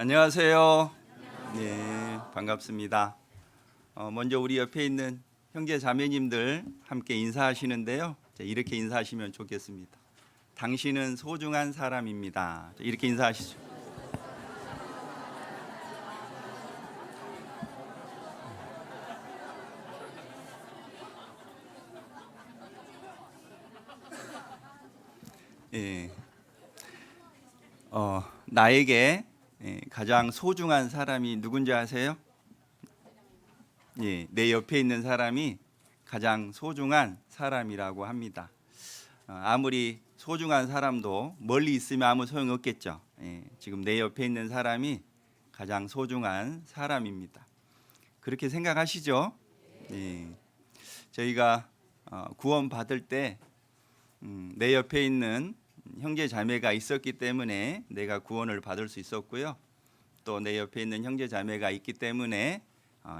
안녕하세요. 네, 반갑습니다. 먼저 우리 옆에 있는 형제 자매님들 함께 인사하시는데요. 이렇게 인사하시면 좋겠습니다. 당신은 소중한 사람입니다. 이렇게 인사하시죠. 예, 나에게 가장 소중한 사람이 누군지 아세요? 예, 내 옆에 있는 사람이 가장 소중한 사람이라고 합니다. 아무리 소중한 사람도 멀리 있으면 아무 소용 없겠죠. 예, 지금 내 옆에 있는 사람이 가장 소중한 사람입니다. 그렇게 생각하시죠? 예, 저희가 구원 받을 때 내 옆에 있는 형제 자매가 있었기 때문에 내가 구원을 받을 수 있었고요. 또 내 옆에 있는 형제 자매가 있기 때문에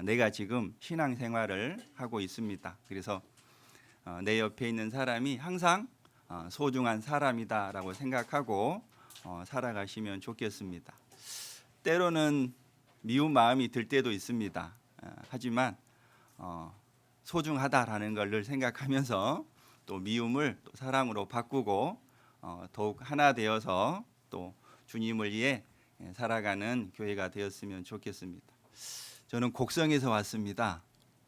내가 지금 신앙생활을 하고 있습니다. 그래서 내 옆에 있는 사람이 항상 소중한 사람이다라고 생각하고 살아가시면 좋겠습니다. 때로는 미운 마음이 들 때도 있습니다. 하지만 소중하다라는 걸 늘 생각하면서 또 미움을 또 사랑으로 바꾸고 더욱 하나 되어서 또 주님을 위해 살아가는 교회가 되었으면 좋겠습니다. 저는 곡성에서 왔습니다.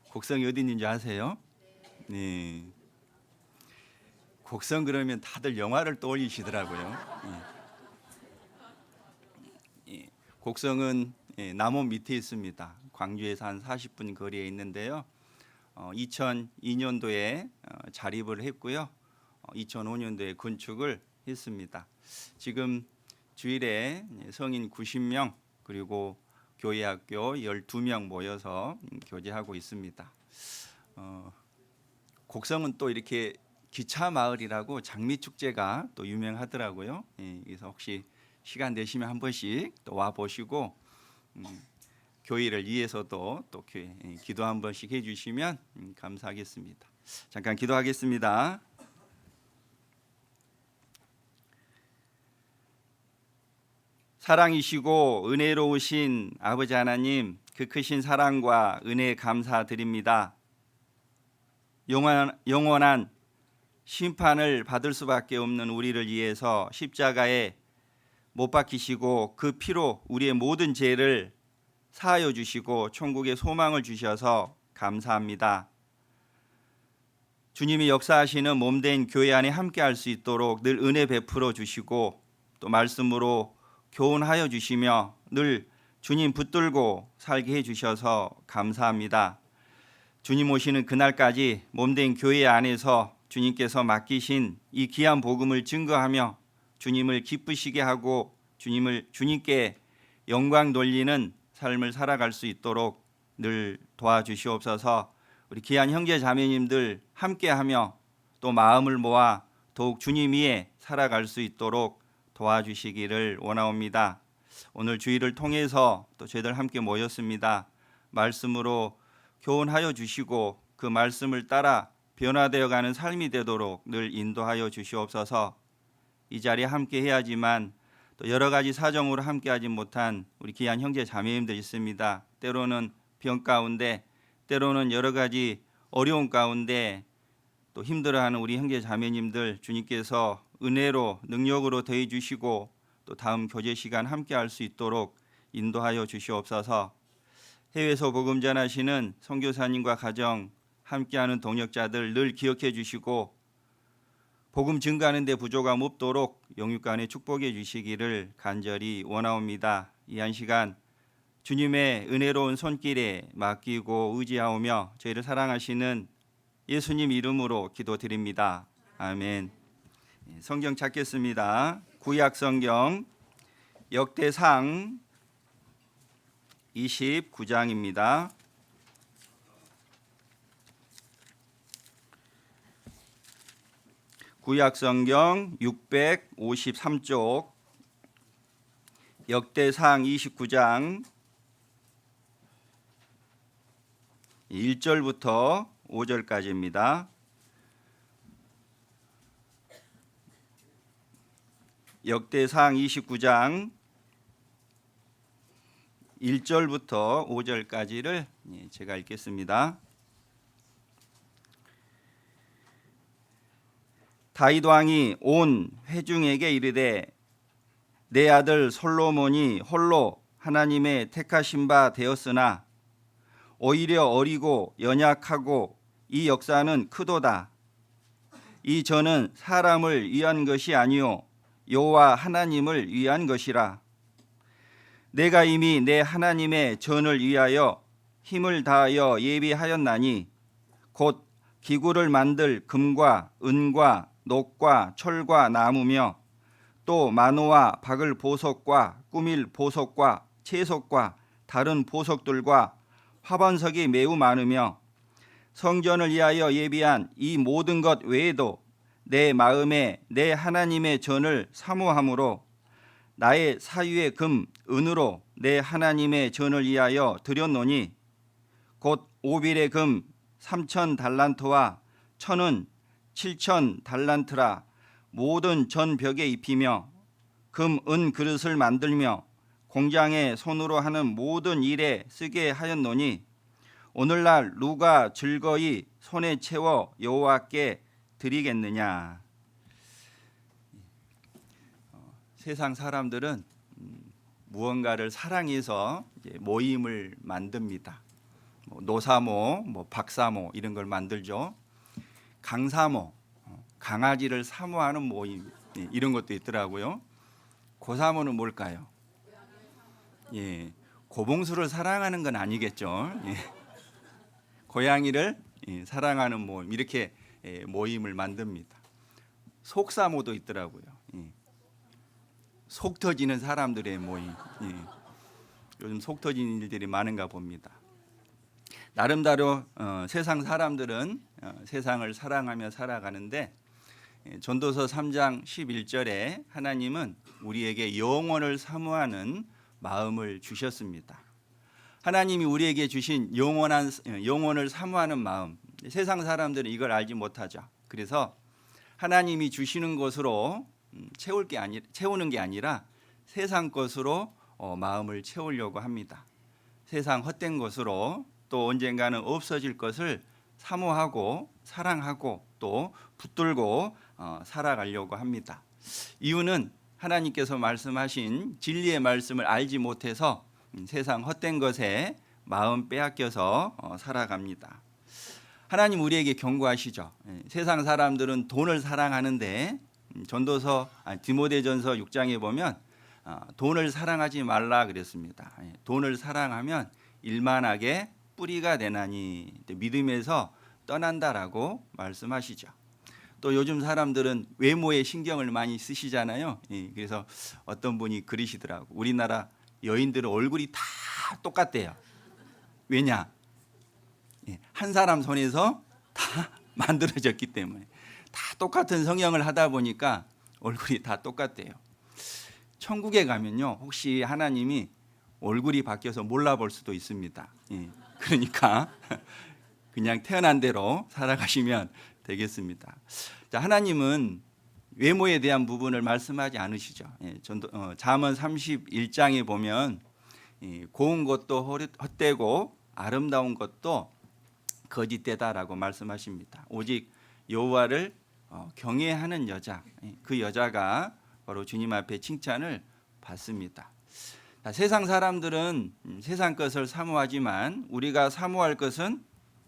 곡성이 어디 있는지 아세요? 네. 곡성 그러면 다들 영화를 떠올리시더라고요. 예. 곡성은 남원 밑에 있습니다. 광주에서 한 40분 거리에 있는데요. 2002년도에 자립을 했고요. 2005년도에 건축을 했습니다. 지금 주일에 성인 90명 그리고 교회 학교 12명 모여서 교제하고 있습니다. 곡성은 또 이렇게 기차 마을이라고 장미 축제가 또 유명하더라고요. 그래서 혹시 시간 되시면 한 번씩 또 와 보시고 교회를 위해서도 또 기도 한 번씩 해주시면 감사하겠습니다. 잠깐 기도하겠습니다. 사랑이시고 은혜로우신 아버지 하나님, 그 크신 사랑과 은혜 감사드립니다. 영원한 심판을 받을 수밖에 없는 우리를 위해서 십자가에 못 박히시고 그 피로 우리의 모든 죄를 사하여 주시고 천국의 소망을 주셔서 감사합니다. 주님이 역사하시는 몸된 교회 안에 함께할 수 있도록 늘 은혜 베풀어 주시고 또 말씀으로 교훈하여 주시며 늘 주님 붙들고 살게 해주셔서 감사합니다. 주님 오시는 그날까지 몸된 교회 안에서 주님께서 맡기신 이 귀한 복음을 증거하며 주님을 기쁘시게 하고 주님께 영광 돌리는 삶을 살아갈 수 있도록 늘 도와주시옵소서. 우리 귀한 형제 자매님들 함께하며 또 마음을 모아 더욱 주님 위에 살아갈 수 있도록 도와주시기를 원하옵니다. 오늘 주일을 통해서 또 저희들 함께 모였습니다. 말씀으로 교훈하여 주시고 그 말씀을 따라 변화되어가는 삶이 되도록 늘 인도하여 주시옵소서. 이 자리에 함께 해야지만 또 여러 가지 사정으로 함께하지 못한 우리 귀한 형제 자매님들 있습니다. 때로는 병 가운데, 때로는 여러 가지 어려운 가운데 또 힘들어하는 우리 형제 자매님들 주님께서 은혜로 능력으로 더해 주시고 또 다음 교제 시간 함께할 수 있도록 인도하여 주시옵소서. 해외에서 복음 전하시는 선교사님과 가정 함께하는 동역자들 늘 기억해 주시고 복음 증가하는 데 부족함 없도록 영육간에 축복해 주시기를 간절히 원하옵니다. 이 한 시간 주님의 은혜로운 손길에 맡기고 의지하오며 저희를 사랑하시는 예수님 이름으로 기도드립니다. 아멘. 성경 찾겠습니다. 구약 성경 역대상 29장입니다. 구약 성경 653쪽 역대상 29장 1절부터 5절까지입니다. 역대상 29장 1절부터 5절까지를 제가 읽겠습니다. 다윗 왕이 온 회중에게 이르되 내 아들 솔로몬이 홀로 하나님의 택하신 바 되었으나 오히려 어리고 연약하고 이 역사는 크도다. 이 전은 사람을 위한 것이 아니요 여호와 하나님을 위한 것이라. 내가 이미 내 하나님의 전을 위하여 힘을 다하여 예비하였나니 곧 기구를 만들 금과 은과 녹과 철과 나무며 또 만호와 박을 보석과 꾸밀 보석과 채석과 다른 보석들과 화반석이 매우 많으며 성전을 위하여 예비한 이 모든 것 외에도 내 마음에 내 하나님의 전을 사모함으로 나의 사유의 금 은으로 내 하나님의 전을 위하여 드렸노니 곧 오빌의 금 3,000 달란트와 천은 7,000 달란트라. 모든 전 벽에 입히며 금, 은 그릇을 만들며 공장에 손으로 하는 모든 일에 쓰게 하였노니 오늘날 누가 즐거이 손에 채워 여호와께 드리겠느냐. 세상 사람들은 무언가를 사랑해서 모임을 만듭니다. 노사모, 박사모 이런 걸 만들죠. 강사모, 강아지를 사모하는 모임 이런 것도 있더라고요. 고사모는 뭘까요? 고봉수를 사랑하는 건 아니겠죠. 고양이를 사랑하는 모임 이렇게 모임을 만듭니다. 속사모도 있더라고요. 속 터지는 사람들의 모임. 요즘 속 터지는 일들이 많은가 봅니다. 나름대로 세상 사람들은 세상을 사랑하며 살아가는데 전도서 3장 11절에 하나님은 우리에게 영원을 사모하는 마음을 주셨습니다. 하나님이 우리에게 주신 영원을 사모하는 마음, 세상 사람들은 이걸 알지 못하죠. 그래서 하나님이 주시는 것으로 채우는 게 아니라 세상 것으로 마음을 채우려고 합니다. 세상 헛된 것으로 또 언젠가는 없어질 것을 사모하고 사랑하고 또 붙들고 살아가려고 합니다. 이유는 하나님께서 말씀하신 진리의 말씀을 알지 못해서 세상 헛된 것에 마음 빼앗겨서 살아갑니다. 하나님 우리에게 경고하시죠. 세상 사람들은 돈을 사랑하는데 디모데전서 6장에 보면 돈을 사랑하지 말라 그랬습니다. 돈을 사랑하면 일만하게 뿌리가 되나니 믿음에서 떠난다라고 말씀하시죠. 또 요즘 사람들은 외모에 신경을 많이 쓰시잖아요. 그래서 어떤 분이 그러시더라고. 우리나라 여인들은 얼굴이 다 똑같대요. 왜냐? 한 사람 손에서 다 만들어졌기 때문에 다 똑같은 성형을 하다 보니까 얼굴이 다 똑같대요. 천국에 가면요, 혹시 하나님이 얼굴이 바뀌어서 몰라볼 수도 있습니다. 그러니까 그냥 태어난 대로 살아가시면 되겠습니다. 자, 하나님은 외모에 대한 부분을 말씀하지 않으시죠. 잠언 31장에 보면 고운 것도 헛되고 아름다운 것도 거짓되다라고 말씀하십니다. 오직 여호와를 경외하는 여자, 그 여자가 바로 주님 앞에 칭찬을 받습니다. 세상 사람들은 세상 것을 사모하지만 우리가 사모할 것은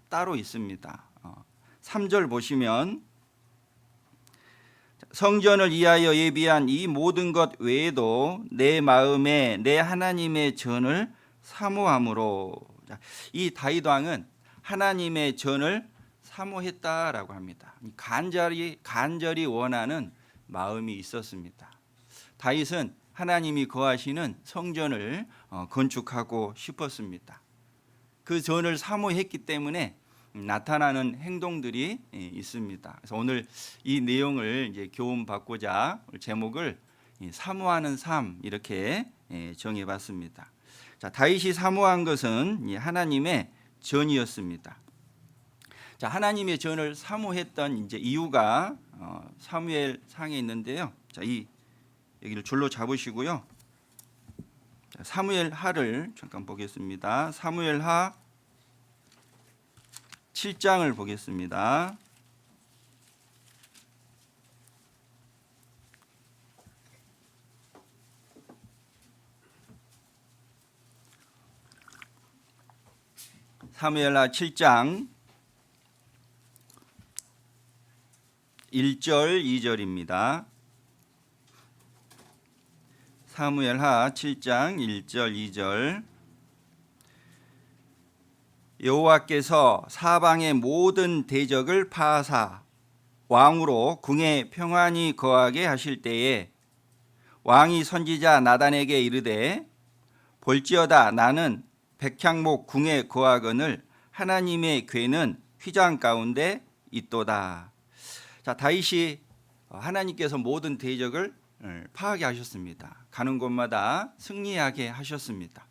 따로 있습니다. 3절 보시면 성전을 위하여 예비한 이 모든 것 외에도 내 마음에 내 하나님의 전을 사모함으로. 이 다윗 왕은 하나님의 전을 사모했다라고 합니다. 간절히 원하는 마음이 있었습니다. 다윗은 하나님이 거하시는 성전을 건축하고 싶었습니다. 그 전을 사모했기 때문에 나타나는 행동들이 있습니다. 그래서 오늘 이 내용을 이제 교훈 받고자 제목을 사모하는 삶 이렇게 정해봤습니다. 자, 다윗이 사모한 것은 하나님의 전이었습니다. 자, 하나님의 전을 사모했던 이제 이유가 사무엘 상에 있는데요. 자, 여기를 줄로 잡으시고요. 사무엘하를 잠깐 보겠습니다. 사무엘하 7장을 보겠습니다. 사무엘하 7장 1절 2절입니다. 사무엘하 7장 1절 2절. 여호와께서 사방의 모든 대적을 파하사 왕으로 궁에 평안히 거하게 하실 때에 왕이 선지자 나단에게 이르되 볼지어다 나는 백향목 궁에 거하거늘 하나님의 궤는 휘장 가운데 있도다. 자, 다윗이 하나님께서 모든 대적을 파하게 하셨습니다. 가는 곳마다 승리하게 하셨습니다.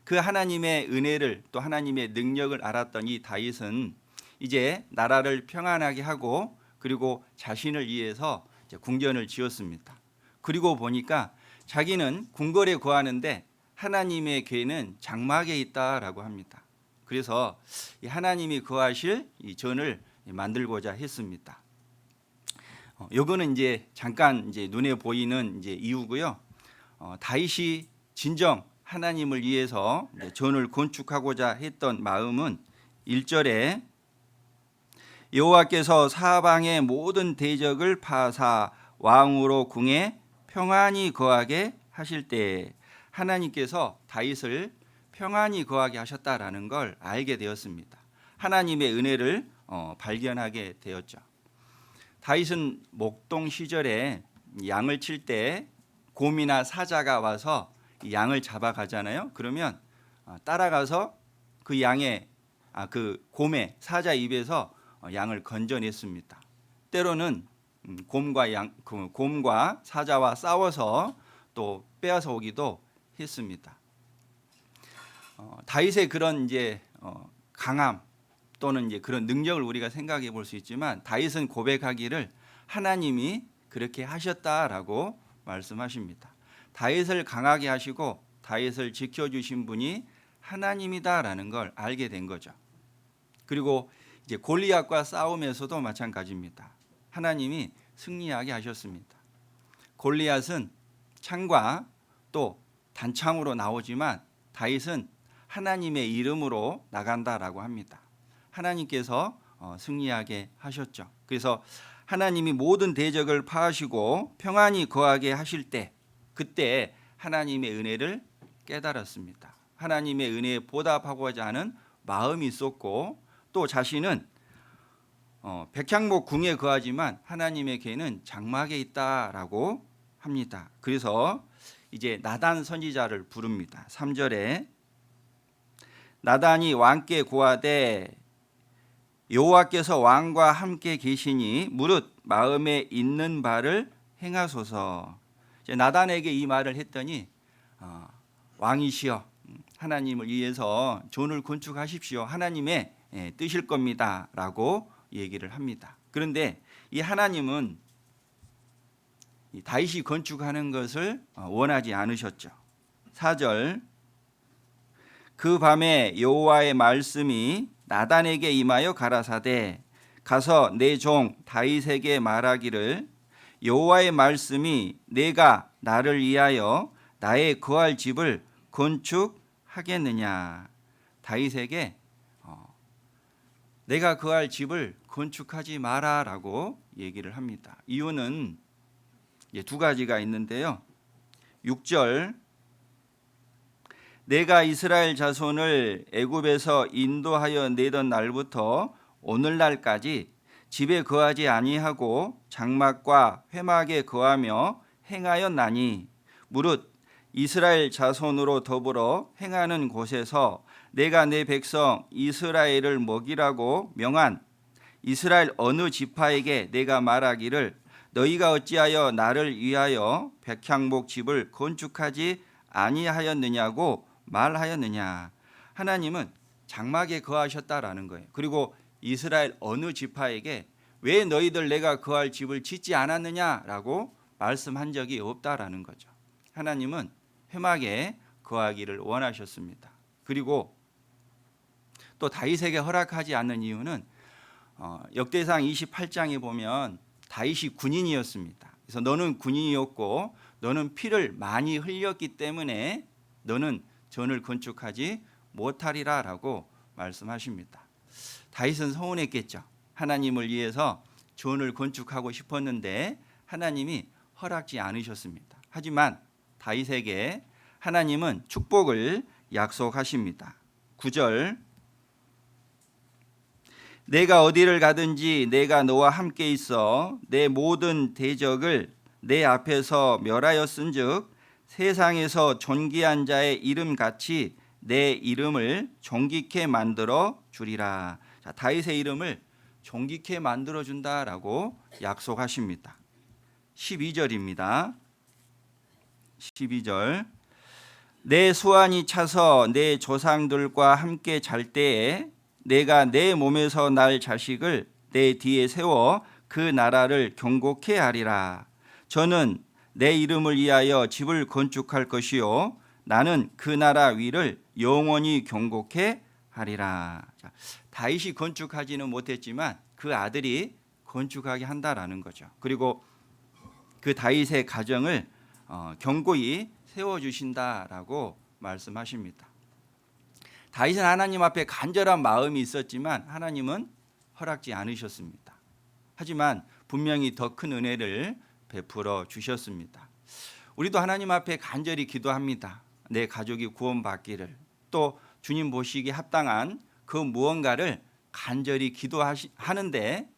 그 하나님의 은혜를 또 하나님의 능력을 알았던 이 다윗은 이제 나라를 평안하게 하고 그리고 자신을 위해서 이제 궁전을 지었습니다. 그리고 보니까 자기는 궁궐에 거하는데 하나님의 궤는 장막에 있다라고 합니다. 그래서 이 하나님이 거하실 이 전을 만들고자 했습니다. 요거는 이제 잠깐 이제 눈에 보이는 이제 이유고요. 다윗이 진정 하나님을 위해서 전을 건축하고자 했던 마음은 1절에 여호와께서 사방의 모든 대적을 파하사 왕으로 궁에 평안히 거하게 하실 때 하나님께서 다윗을 평안히 거하게 하셨다라는 걸 알게 되었습니다. 하나님의 은혜를 발견하게 되었죠. 다윗은 목동 시절에 양을 칠 때 곰이나 사자가 와서 양을 잡아가잖아요. 그러면 따라가서 그 양의 그 곰의 사자 입에서 양을 건져냈습니다. 때로는 곰과 사자와 싸워서 또 빼앗아 오기도 했습니다. 다윗의 그런 이제 강함 또는 이제 그런 능력을 우리가 생각해 볼 수 있지만 다윗은 고백하기를 하나님이 그렇게 하셨다라고 말씀하십니다. 다윗을 강하게 하시고 다윗을 지켜주신 분이 하나님이다라는 걸 알게 된 거죠. 그리고 이제 골리앗과 싸움에서도 마찬가지입니다. 하나님이 승리하게 하셨습니다. 골리앗은 창과 또 단창으로 나오지만 다윗은 하나님의 이름으로 나간다라고 합니다. 하나님께서 승리하게 하셨죠. 그래서 하나님이 모든 대적을 파하시고 평안히 거하게 하실 때 그때 하나님의 은혜를 깨달았습니다. 하나님의 은혜에 보답하고자 하는 마음이 있었고 또 자신은 백향목 궁에 거하지만 하나님의 궤는 장막에 있다라고 합니다. 그래서 이제 나단 선지자를 부릅니다. 3절에 나단이 왕께 고하되 여호와께서 왕과 함께 계시니 무릇 마음에 있는 바를 행하소서. 나단에게 이 말을 했더니 왕이시여 하나님을 위해서 전을 건축하십시오. 하나님의 뜻일 겁니다 라고 얘기를 합니다. 그런데 이 하나님은 다윗이 건축하는 것을 원하지 않으셨죠. 4절 그 밤에 여호와의 말씀이 나단에게 임하여 가라사대 가서 내 종 다윗에게 말하기를 여호와의 말씀이 내가 나를 위하여 나의 거할 집을 건축하겠느냐. 다윗에게 내가 거할 집을 건축하지 마라라고 얘기를 합니다. 이유는 두 가지가 있는데요. 6절 내가 이스라엘 자손을 애굽에서 인도하여 내던 날부터 오늘날까지 집에 거하지 아니하고 장막과 회막에 거하며 행하였나니 무릇 이스라엘 자손으로 더불어 행하는 곳에서 내가 내 백성 이스라엘을 먹이라고 명한 이스라엘 어느 지파에게 내가 말하기를 너희가 어찌하여 나를 위하여 백향목 집을 건축하지 아니하였느냐고 말하였느냐. 하나님은 장막에 거하셨다라는 거예요. 그리고 이스라엘 어느 지파에게 왜 너희들 내가 거할 집을 짓지 않았느냐라고 말씀한 적이 없다라는 거죠. 하나님은 회막에 거하기를 원하셨습니다. 그리고 또 다윗에게 허락하지 않는 이유는 역대상 28장에 보면 다윗이 군인이었습니다. 그래서 너는 군인이었고 너는 피를 많이 흘렸기 때문에 너는 전을 건축하지 못하리라라고 말씀하십니다. 다윗은 서운했겠죠. 하나님을 위해서 전을 건축하고 싶었는데 하나님이 허락지 않으셨습니다. 하지만 다윗에게 하나님은 축복을 약속하십니다. 9절 내가 어디를 가든지 내가 너와 함께 있어 내 모든 대적을 내 앞에서 멸하였은즉 세상에서 존귀한 자의 이름같이 내 이름을 존귀케 만들어 주리라. 자, 다윗의 이름을 존귀케 만들어 준다라고 약속하십니다. 12절입니다. 12절 내 수완이 차서 내 조상들과 함께 잘 때에 내가 내 몸에서 날 자식을 내 뒤에 세워 그 나라를 경고케 하리라. 저는 내 이름을 위하여 집을 건축할 것이요 나는 그 나라 위를 영원히 경고케 하리라. 자, 다윗이 건축하지는 못했지만 그 아들이 건축하게 한다라는 거죠. 그리고 그 다윗의 가정을 견고히 세워주신다라고 말씀하십니다. 다윗은 하나님 앞에 간절한 마음이 있었지만 하나님은 허락지 않으셨습니다. 하지만 분명히 더 큰 은혜를 베풀어 주셨습니다. 우리도 하나님 앞에 간절히 기도합니다. 내 가족이 구원받기를, 또 주님 보시기에 합당한 그 무언가를 간절히 기도하는데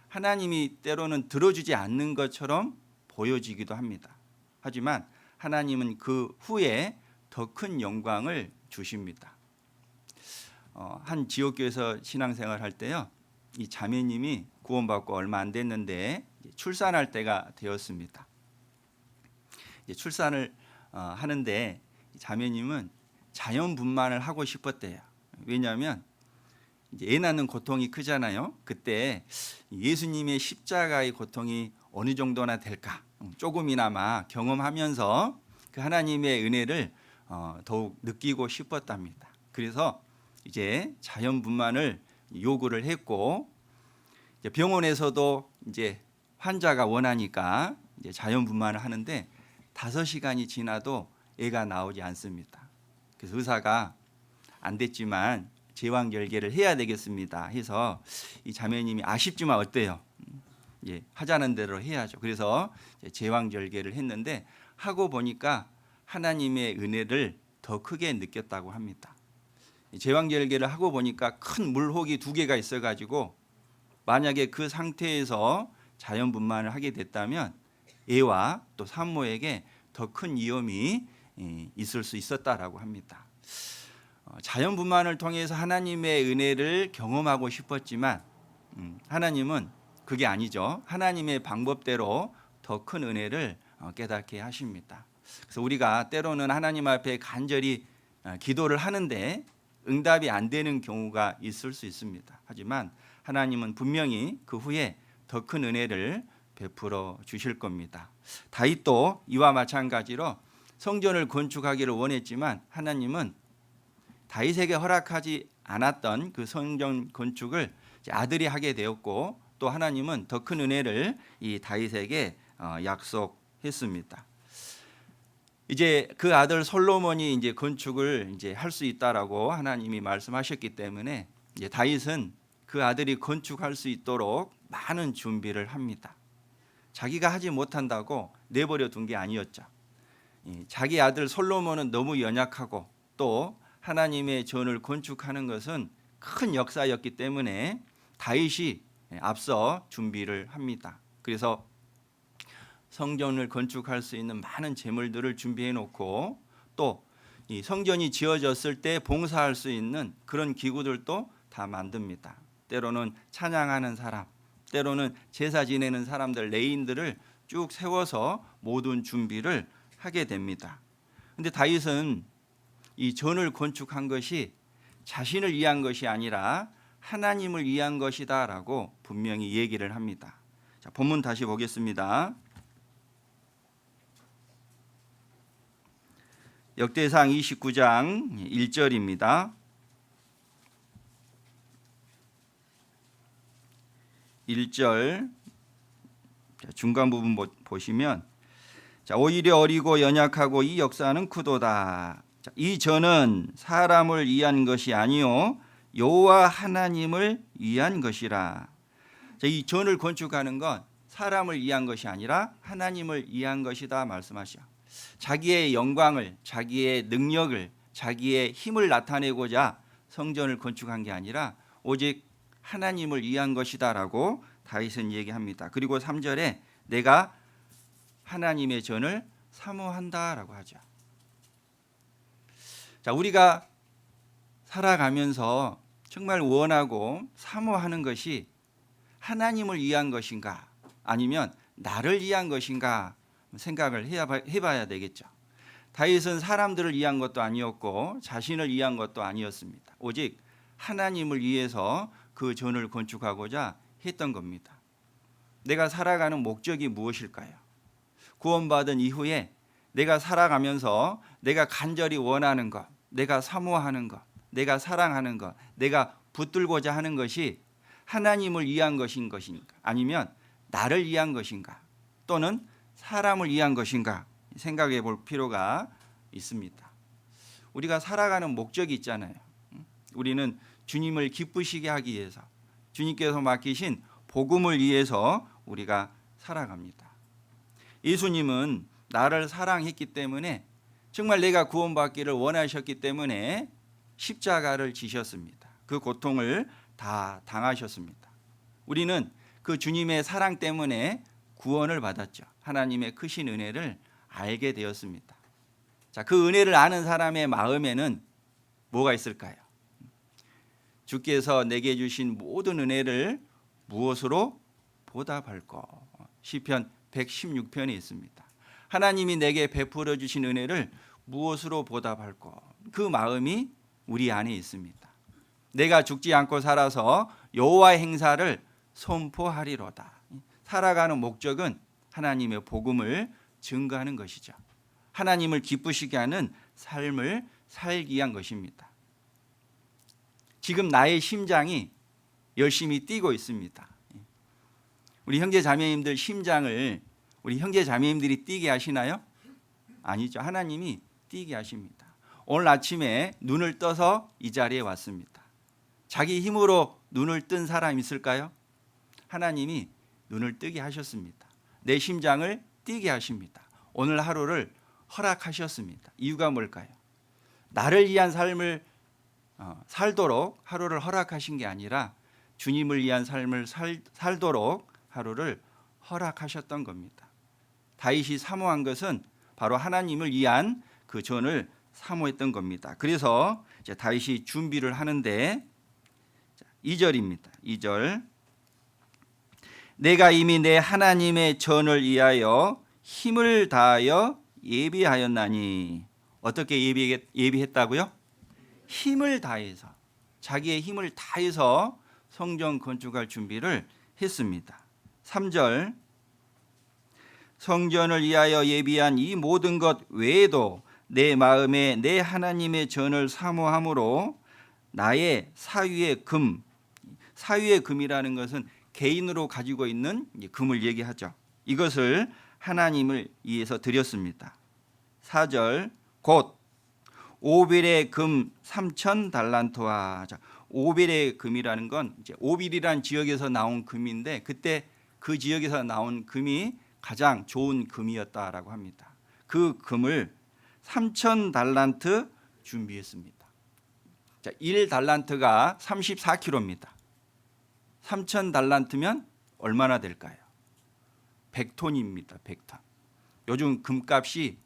하나님이 때로는 들어주지 않는 것처럼 보여지기도 합니다. 하지만 하나님은 그 후에 더 큰 영광을 주십니다. 한 지역교회에서 신앙생활 할 때요, 이 자매님이 구원받고 얼마 안 됐는데 출산할 때가 되었습니다. 출산을 하는데 자매님은 자연분만을 하고 싶었대요. 왜냐하면 이제 애 낳는 고통이 크잖아요. 그때 예수님의 십자가의 고통이 어느 정도나 될까 조금이나마 경험하면서 그 하나님의 은혜를 더욱 느끼고 싶었답니다. 그래서 이제 자연분만을 요구를 했고, 이제 병원에서도 이제 환자가 원하니까 이제 자연분만을 하는데 5시간이 지나도 애가 나오지 않습니다. 그래서 의사가 안 됐지만 제왕절개를 해야 되겠습니다 해서 이 자매님이 아쉽지만 어때요? 예, 하자는 대로 해야죠. 그래서 제왕절개를 했는데 하고 보니까 하나님의 은혜를 더 크게 느꼈다고 합니다. 제왕절개를 하고 보니까 큰 물혹이 2개가 있어가지고 만약에 그 상태에서 자연분만을 하게 됐다면 애와 또 산모에게 더 큰 위험이 있을 수 있었다라고 합니다. 자연분만을 통해서 하나님의 은혜를 경험하고 싶었지만 하나님은 그게 아니죠. 하나님의 방법대로 더 큰 은혜를 깨닫게 하십니다. 그래서 우리가 때로는 하나님 앞에 간절히 기도를 하는데 응답이 안 되는 경우가 있을 수 있습니다. 하지만 하나님은 분명히 그 후에 더 큰 은혜를 베풀어 주실 겁니다. 다윗도 이와 마찬가지로 성전을 건축하기를 원했지만 하나님은 다윗에게 허락하지 않았던 그 성전 건축을 아들이 하게 되었고, 또 하나님은 더 큰 은혜를 이 다윗에게 약속했습니다. 이제 그 아들 솔로몬이 이제 건축을 이제 할 수 있다라고 하나님이 말씀하셨기 때문에 이제 다윗은 그 아들이 건축할 수 있도록 많은 준비를 합니다. 자기가 하지 못한다고 내버려 둔 게 아니었죠. 자기 아들 솔로몬은 너무 연약하고 또 하나님의 전을 건축하는 것은 큰 역사였기 때문에 다윗이 앞서 준비를 합니다. 그래서 성전을 건축할 수 있는 많은 재물들을 준비해 놓고, 또 이 성전이 지어졌을 때 봉사할 수 있는 그런 기구들도 다 만듭니다. 때로는 찬양하는 사람, 때로는 제사 지내는 사람들, 레인들을 쭉 세워서 모든 준비를 하게 됩니다. 그런데 다윗은 이 전을 건축한 것이 자신을 위한 것이 아니라 하나님을 위한 것이다라고 분명히 얘기를 합니다. 자, 본문 다시 보겠습니다. 역대상 29장 1절입니다. 1절 중간 부분 보시면 오히려 어리고 연약하고 이 역사는 크도다. 이 전은 사람을 위한 것이 아니요 여호와 하나님을 위한 것이라. 이 전을 건축하는 건 사람을 위한 것이 아니라 하나님을 위한 것이다 말씀하시죠. 자기의 영광을, 자기의 능력을, 자기의 힘을 나타내고자 성전을 건축한 게 아니라 오직 하나님을 위한 것이다라고 다윗은 얘기합니다. 그리고 3절에 내가 하나님의 전을 사모한다라고 하죠. 자, 우리가 살아가면서 정말 원하고 사모하는 것이 하나님을 위한 것인가 아니면 나를 위한 것인가 생각을 해봐야 되겠죠. 다윗은 사람들을 위한 것도 아니었고 자신을 위한 것도 아니었습니다. 오직 하나님을 위해서 그 전을 건축하고자 했던 겁니다. 내가 살아가는 목적이 무엇일까요? 구원받은 이후에 내가 살아가면서 내가 간절히 원하는 것, 내가 사모하는 것, 내가 사랑하는 것, 내가 붙들고자 하는 것이 하나님을 위한 것인 것인가 아니면 나를 위한 것인가 또는 사람을 위한 것인가 생각해 볼 필요가 있습니다. 우리가 살아가는 목적이 있잖아요. 우리는 주님을 기쁘시게 하기 위해서 주님께서 맡기신 복음을 위해서 우리가 살아갑니다. 예수님은 나를 사랑했기 때문에 정말 내가 구원받기를 원하셨기 때문에 십자가를 지셨습니다. 그 고통을 다 당하셨습니다. 우리는 그 주님의 사랑 때문에 구원을 받았죠. 하나님의 크신 은혜를 알게 되었습니다. 자, 그 은혜를 아는 사람의 마음에는 뭐가 있을까요? 주께서 내게 주신 모든 은혜를 무엇으로 보답할꼬? 시편 116편에 있습니다. 하나님이 내게 베풀어 주신 은혜를 무엇으로 보답할꼬? 그 마음이 우리 안에 있습니다. 내가 죽지 않고 살아서 여호와의 행사를 선포하리로다. 살아가는 목적은 하나님의 복음을 증거하는 것이죠. 하나님을 기쁘시게 하는 삶을 살기 위한 것입니다. 지금 나의 심장이 열심히 뛰고 있습니다. 우리 형제 자매님들 심장을 우리 형제 자매님들이 뛰게 하시나요? 아니죠. 하나님이 뛰게 하십니다. 오늘 아침에 눈을 떠서 이 자리에 왔습니다. 자기 힘으로 눈을 뜬 사람 있을까요? 하나님이 눈을 뜨게 하셨습니다. 내 심장을 뛰게 하십니다. 오늘 하루를 허락하셨습니다. 이유가 뭘까요? 나를 위한 삶을 살도록 하루를 허락하신 게 아니라 주님을 위한 삶을 살도록 하루를 허락하셨던 겁니다. 다윗이 사모한 것은 바로 하나님을 위한 그 전을 사모했던 겁니다. 그래서 이제 다윗이 준비를 하는데 2절입니다. 2절 내가 이미 내 하나님의 전을 위하여 힘을 다하여 예비하였나니 어떻게 예비했다고요? 힘을 다해서 자기의 힘을 다해서 성전 건축할 준비를 했습니다. 3절 성전을 위하여 예비한 이 모든 것 외에도 내 마음에 내 하나님의 전을 사모함으로 나의 사위의 금, 사위의 금이라는 것은 개인으로 가지고 있는 금을 얘기하죠. 이것을 하나님을 위해서 드렸습니다. 4절 곧 오빌의 금 3천 달란트와 오빌의 금이라는 건 이제 오빌이란 지역에서 나온 금인데 그때 그 지역에서 나온 금이 가장 좋은 금이었다라고 합니다. 그 금을 3천 달란트 준비했습니다. 자, 1달란트가 34kg입니다. 3천 달란트면 얼마나 될까요? 100톤입니다. 100톤. 요즘 금값이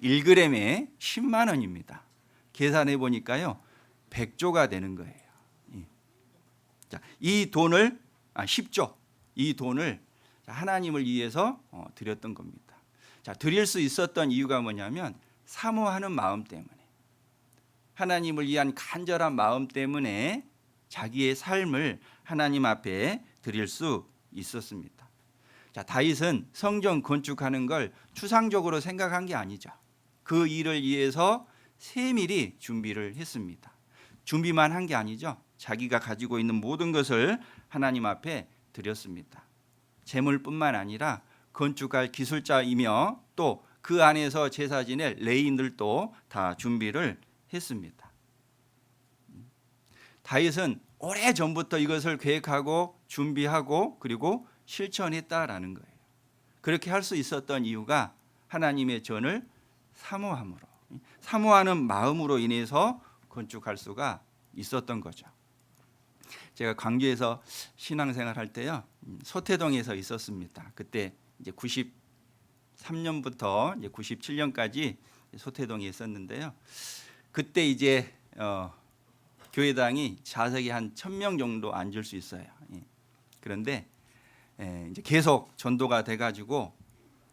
1g에 10만 원입니다. 계산해 보니까요. 100조가 되는 거예요. 자, 이 돈을 10조. 이 돈을 하나님을 위해서 드렸던 겁니다. 자, 드릴 수 있었던 이유가 뭐냐면 사모하는 마음 때문에 하나님을 위한 간절한 마음 때문에 자기의 삶을 하나님 앞에 드릴 수 있었습니다. 자, 다윗은 성전 건축하는 걸 추상적으로 생각한 게 아니죠. 그 일을 위해서 세밀히 준비를 했습니다. 준비만 한 게 아니죠. 자기가 가지고 있는 모든 것을 하나님 앞에 드렸습니다. 재물뿐만 아니라 건축할 기술자이며 또 그 안에서 제사 지낼 레위인들도 다 준비를 했습니다. 다윗은 오래 전부터 이것을 계획하고 준비하고 그리고 실천했다라는 거예요. 그렇게 할 수 있었던 이유가 하나님의 전을 사모하는 마음으로 인해서 건축할 수가 있었던 거죠. 제가 광주에서 신앙생활 할 때요, 소태동에서 있었습니다. 그때 이제 93년부터 이제 97년까지 소태동에 있었는데요. 그때 이제 교회당이 좌석이 한 1,000명 정도 앉을 수 있어요. 그런데 이제 계속 전도가 돼가지고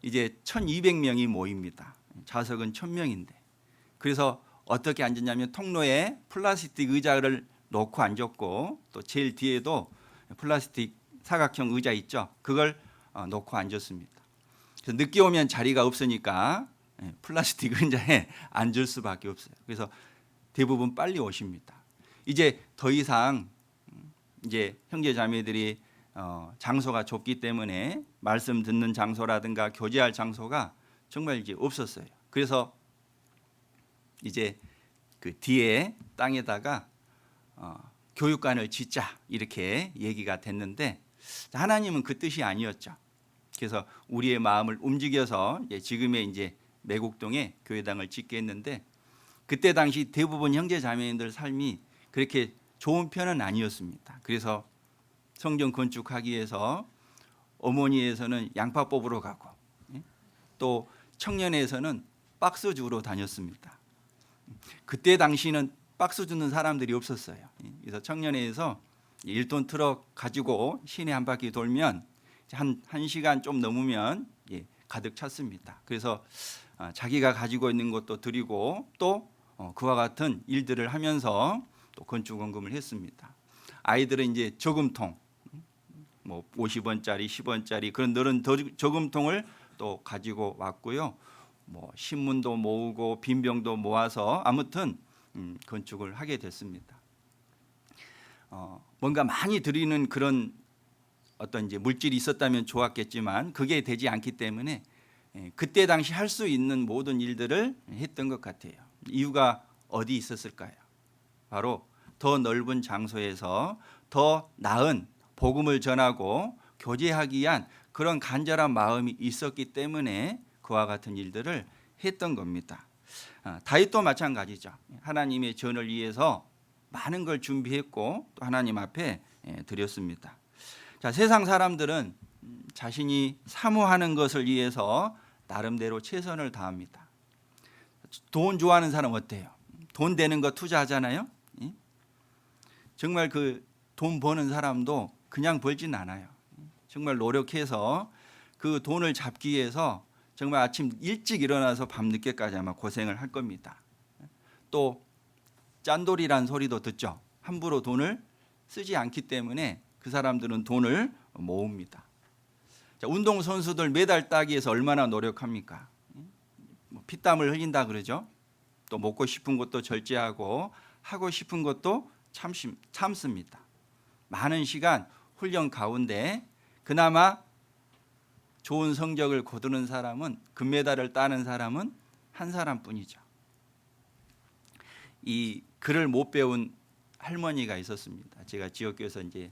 이제 1,200명이 모입니다. 좌석은 1,000명인데 그래서 어떻게 앉았냐면 통로에 플라스틱 의자를 놓고 앉았고 또 제일 뒤에도 플라스틱 사각형 의자 있죠. 그걸 놓고 앉았습니다. 그래서 늦게 오면 자리가 없으니까 플라스틱 의자에 앉을 수밖에 없어요. 그래서 대부분 빨리 오십니다. 이제 더 이상 이제 형제 자매들이 장소가 좁기 때문에 말씀 듣는 장소라든가 교제할 장소가 정말 이제 없었어요. 그래서 이제 그 뒤에 땅에다가 교육관을 짓자 이렇게 얘기가 됐는데 하나님은 그 뜻이 아니었죠. 그래서 우리의 마음을 움직여서 지금의 이제 매국동에 교회당을 짓게 했는데 그때 당시 대부분 형제 자매인들 삶이 그렇게 좋은 편은 아니었습니다. 그래서 성전 건축하기 위해서 어머니에서는 양파 뽑으러 가고 또 청년에서는 박스 주우러 다녔습니다. 그때 당시는 박스 주는 사람들이 없었어요. 그래서 청년회에서 1톤 트럭 가지고 시내 한 바퀴 돌면 한 시간 좀 넘으면 가득 찼습니다. 그래서 자기가 가지고 있는 것도 드리고 또 그와 같은 일들을 하면서 또 건축원금을 했습니다. 아이들은 이제 저금통, 뭐 50원짜리, 10원짜리 그런 늘은 저금통을 또 가지고 왔고요. 뭐 신문도 모으고 빈병도 모아서 아무튼 건축을 하게 됐습니다. 뭔가 많이 드리는 그런 어떤 이제 물질이 있었다면 좋았겠지만 그게 되지 않기 때문에 그때 당시 할 수 있는 모든 일들을 했던 것 같아요. 이유가 어디 있었을까요? 바로 더 넓은 장소에서 더 나은 복음을 전하고 교제하기 위한 그런 간절한 마음이 있었기 때문에 그와 같은 일들을 했던 겁니다. 다윗도 마찬가지죠. 하나님의 전을 위해서 많은 걸 준비했고 또 하나님 앞에 드렸습니다. 자, 세상 사람들은 자신이 사모하는 것을 위해서 나름대로 최선을 다합니다. 돈 좋아하는 사람 어때요? 돈 되는 거 투자하잖아요. 정말 그 돈 버는 사람도 그냥 벌진 않아요. 정말 노력해서 그 돈을 잡기 위해서 정말 아침 일찍 일어나서 밤 늦게까지 아마 고생을 할 겁니다. 또 짠돌이란 소리도 듣죠. 함부로 돈을 쓰지 않기 때문에 그 사람들은 돈을 모읍니다. 자, 운동선수들 메달 따기 위해서 얼마나 노력합니까? 피땀을 흘린다 그러죠. 또 먹고 싶은 것도 절제하고 하고 싶은 것도 참습니다. 많은 시간 훈련 가운데 그나마 좋은 성적을 거두는 사람은 금메달을 따는 사람은 한 사람뿐이죠. 이 글을 못 배운 할머니가 있었습니다. 제가 지역교회에서 이제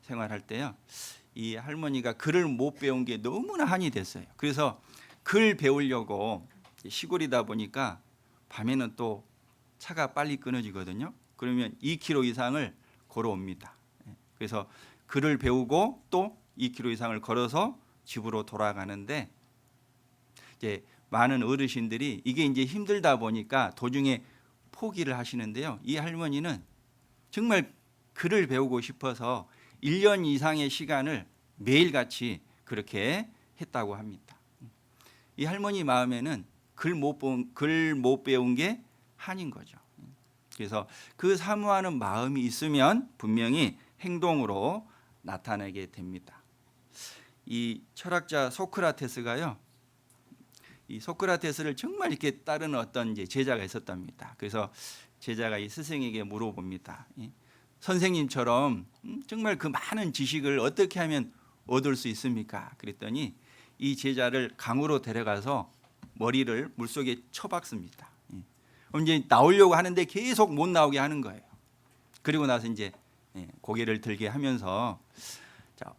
생활할 때요. 이 할머니가 글을 못 배운 게 너무나 한이 됐어요. 그래서 글 배우려고 시골이다 보니까 밤에는 또 차가 빨리 끊어지거든요. 그러면 2km 이상을 걸어옵니다. 그래서 글을 배우고 또 2km 이상을 걸어서 집으로 돌아가는데 이제 많은 어르신들이 이게 이제 힘들다 보니까 도중에 포기를 하시는데요. 이 할머니는 정말 글을 배우고 싶어서 1년 이상의 시간을 매일같이 그렇게 했다고 합니다. 이 할머니 마음에는 글 못 배운 게 한인 거죠. 그래서 그 사모하는 마음이 있으면 분명히 행동으로 나타나게 됩니다. 이 철학자 소크라테스가요, 이 소크라테스를 정말 이렇게 따르는 어떤 이제 제자가 있었답니다. 그래서 제자가 이 스승에게 물어봅니다. 선생님처럼 정말 그 많은 지식을 어떻게 하면 얻을 수 있습니까? 그랬더니 이 제자를 강으로 데려가서 머리를 물속에 쳐박습니다. 이제 나오려고 하는데 계속 못 나오게 하는 거예요. 그리고 나서 이제 고개를 들게 하면서 자,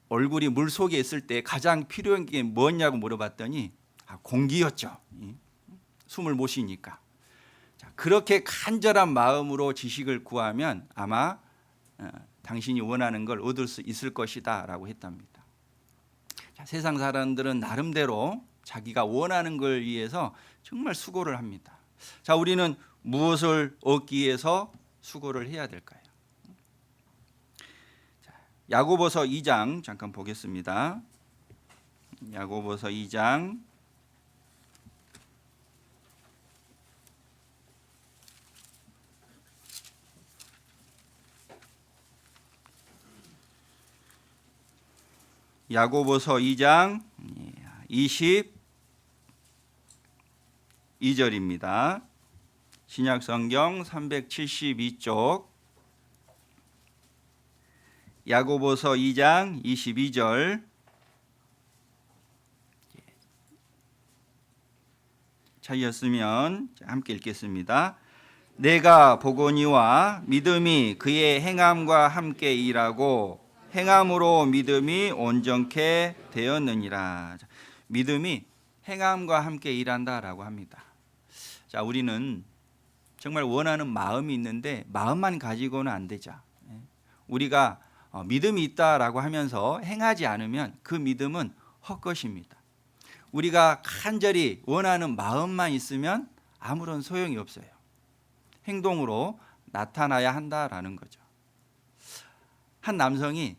얼굴이 물 속에 있을 때 가장 필요한 게 뭐냐고 물어봤더니 공기였죠. 숨을 못 쉬니까. 자, 그렇게 간절한 마음으로 지식을 구하면 아마 당신이 원하는 걸 얻을 수 있을 것이다라고 했답니다. 자, 세상 사람들은 나름대로 자기가 원하는 걸 위해서 정말 수고를 합니다. 자, 우리는 무엇을 얻기 위해서 수고를 해야 될까요? 자, 야고보서 2장 잠깐 보겠습니다. 야고보서 2장 22절입니다. 신약성경 372쪽 야고보서 2장 22절 찾으셨으면 함께 읽겠습니다. 내가 보거니와 믿음이 그의 행함과 함께 일하고 행함으로 믿음이 온전케 되었느니라. 믿음이 행함과 함께 일한다라고 합니다. 자, 우리는 정말 원하는 마음이 있는데 마음만 가지고는 안 되죠. 우리가 믿음이 있다라고 하면서 행하지 않으면 그 믿음은 헛것입니다. 우리가 간절히 원하는 마음만 있으면 아무런 소용이 없어요. 행동으로 나타나야 한다라는 거죠. 한 남성이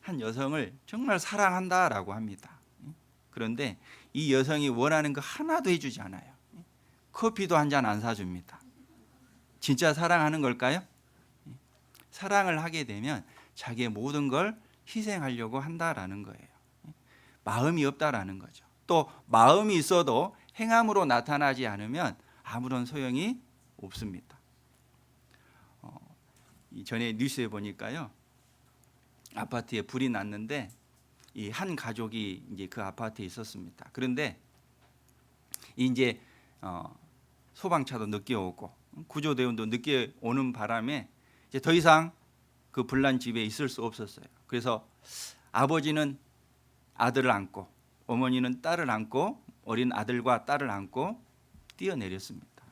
한 여성을 정말 사랑한다라고 합니다. 그런데 이 여성이 원하는 거 하나도 해주지 않아요. 커피도 한 잔 안 사줍니다. 진짜 사랑하는 걸까요? 사랑을 하게 되면 자기의 모든 걸 희생하려고 한다라는 거예요. 마음이 없다라는 거죠. 또 마음이 있어도 행함으로 나타나지 않으면 아무런 소용이 없습니다. 전에 뉴스에 보니까요, 아파트에 불이 났는데 이 한 가족이 이제 그 아파트에 있었습니다. 그런데 이제 소방차도 늦게 오고 구조대원도 늦게 오는 바람에 이제 더 이상 그 불난 집에 있을 수 없었어요. 그래서 아버지는 아들을 안고 어머니는 딸을 안고 어린 아들과 딸을 안고 뛰어내렸습니다.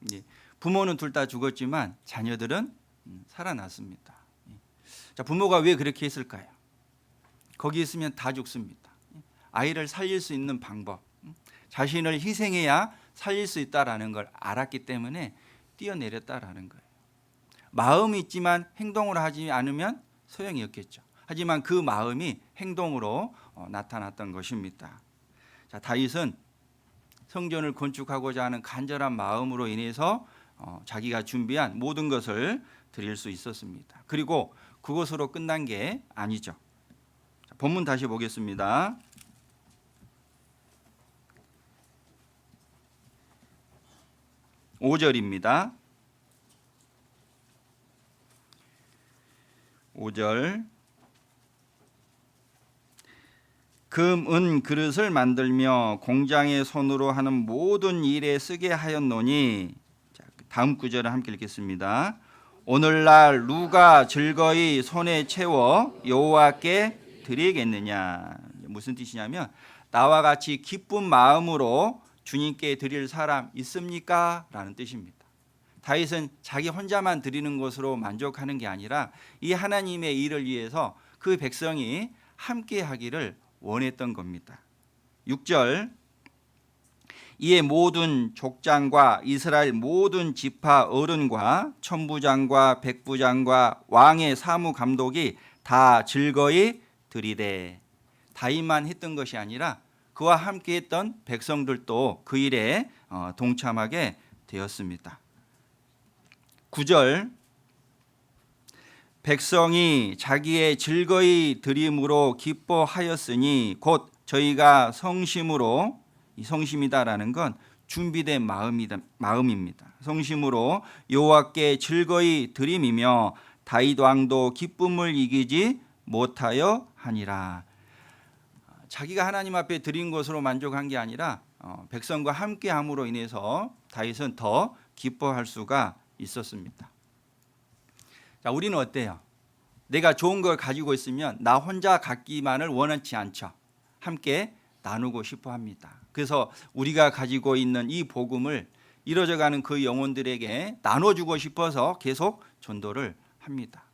이제 부모는 둘 다 죽었지만 자녀들은 살아났습니다. 자, 부모가 왜 그렇게 했을까요? 거기 있으면 다 죽습니다. 아이를 살릴 수 있는 방법, 자신을 희생해야 살릴 수 있다라는 걸 알았기 때문에 뛰어내렸다라는 거예요. 마음이 있지만 행동으로 하지 않으면 소용이 없겠죠. 하지만 그 마음이 행동으로 나타났던 것입니다. 자, 다윗은 성전을 건축하고자 하는 간절한 마음으로 인해서 자기가 준비한 모든 것을 드릴 수 있었습니다. 그리고 그것으로 끝난 게 아니죠. 자, 본문 다시 보겠습니다. 5절입니다. 5절 금, 은 그릇을 만들며 공장의 손으로 하는 모든 일에 쓰게 하였노니, 자, 다음 구절을 함께 읽겠습니다. 오늘날 누가 즐거이 손에 채워 여호와께 드리겠느냐. 무슨 뜻이냐면 나와 같이 기쁜 마음으로 주님께 드릴 사람 있습니까? 라는 뜻입니다. 다윗은 자기 혼자만 드리는 것으로 만족하는 게 아니라 이 하나님의 일을 위해서 그 백성이 함께 하기를 원했던 겁니다. 6절 이에 모든 족장과 이스라엘 모든 지파 어른과 천부장과 백부장과 왕의 사무감독이 다 즐거이 드리되, 다윗만 했던 것이 아니라 그와 함께 했던 백성들도 그 일에 동참하게 되었습니다. 9절 백성이 자기의 즐거이 드림으로 기뻐하였으니 곧 저희가 성심으로 이 성심이다라는 건 준비된 마음입니다. 성심으로 여호와께 즐거이 드림이며 다윗 왕도 기쁨을 이기지 못하여 하니라. 자기가 하나님 앞에 드린 것으로 만족한 게 아니라 백성과 함께함으로 인해서 다윗은 더 기뻐할 수가 있었습니다. 자, 우리는 어때요? 내가 좋은 걸 가지고 있으면 나 혼자 갖기만을 원하지 않죠. 함께 나누고 싶어 합니다. 그래서 우리가 가지고 있는 이 복음을 이뤄져가는 그 영혼들에게 나눠주고 싶어서 계속 전도를 합니다.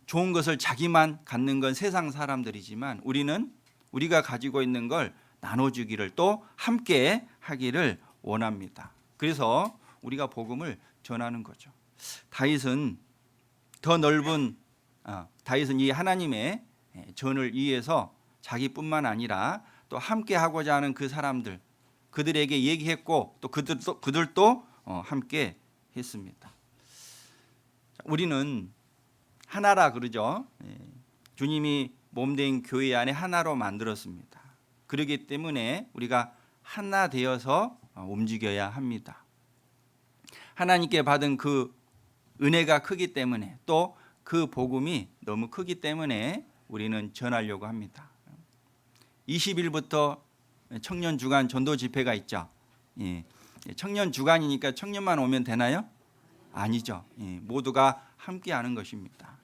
좋은 것을 자기만 갖는 건 세상 사람들이지만 우리는 우리가 가지고 있는 걸 나눠주기를 또 함께 하기를 원합니다. 그래서 우리가 복음을 전하는 거죠. 다윗은 더 넓은 다윗은 이 하나님의 전을 위해서 자기뿐만 아니라 또 함께 하고자 하는 그 사람들 그들에게 얘기했고 또 그들도 함께 했습니다. 우리는 하나라 그러죠. 주님이 몸된 교회 안에 하나로 만들었습니다. 그렇기 때문에 우리가 하나 되어서 움직여야 합니다. 하나님께 받은 그 은혜가 크기 때문에 또 그 복음이 너무 크기 때문에 우리는 전하려고 합니다. 20일부터 청년 주간 전도 집회가 있죠. 청년 주간이니까 청년만 오면 되나요? 아니죠. 모두가 함께하는 것입니다.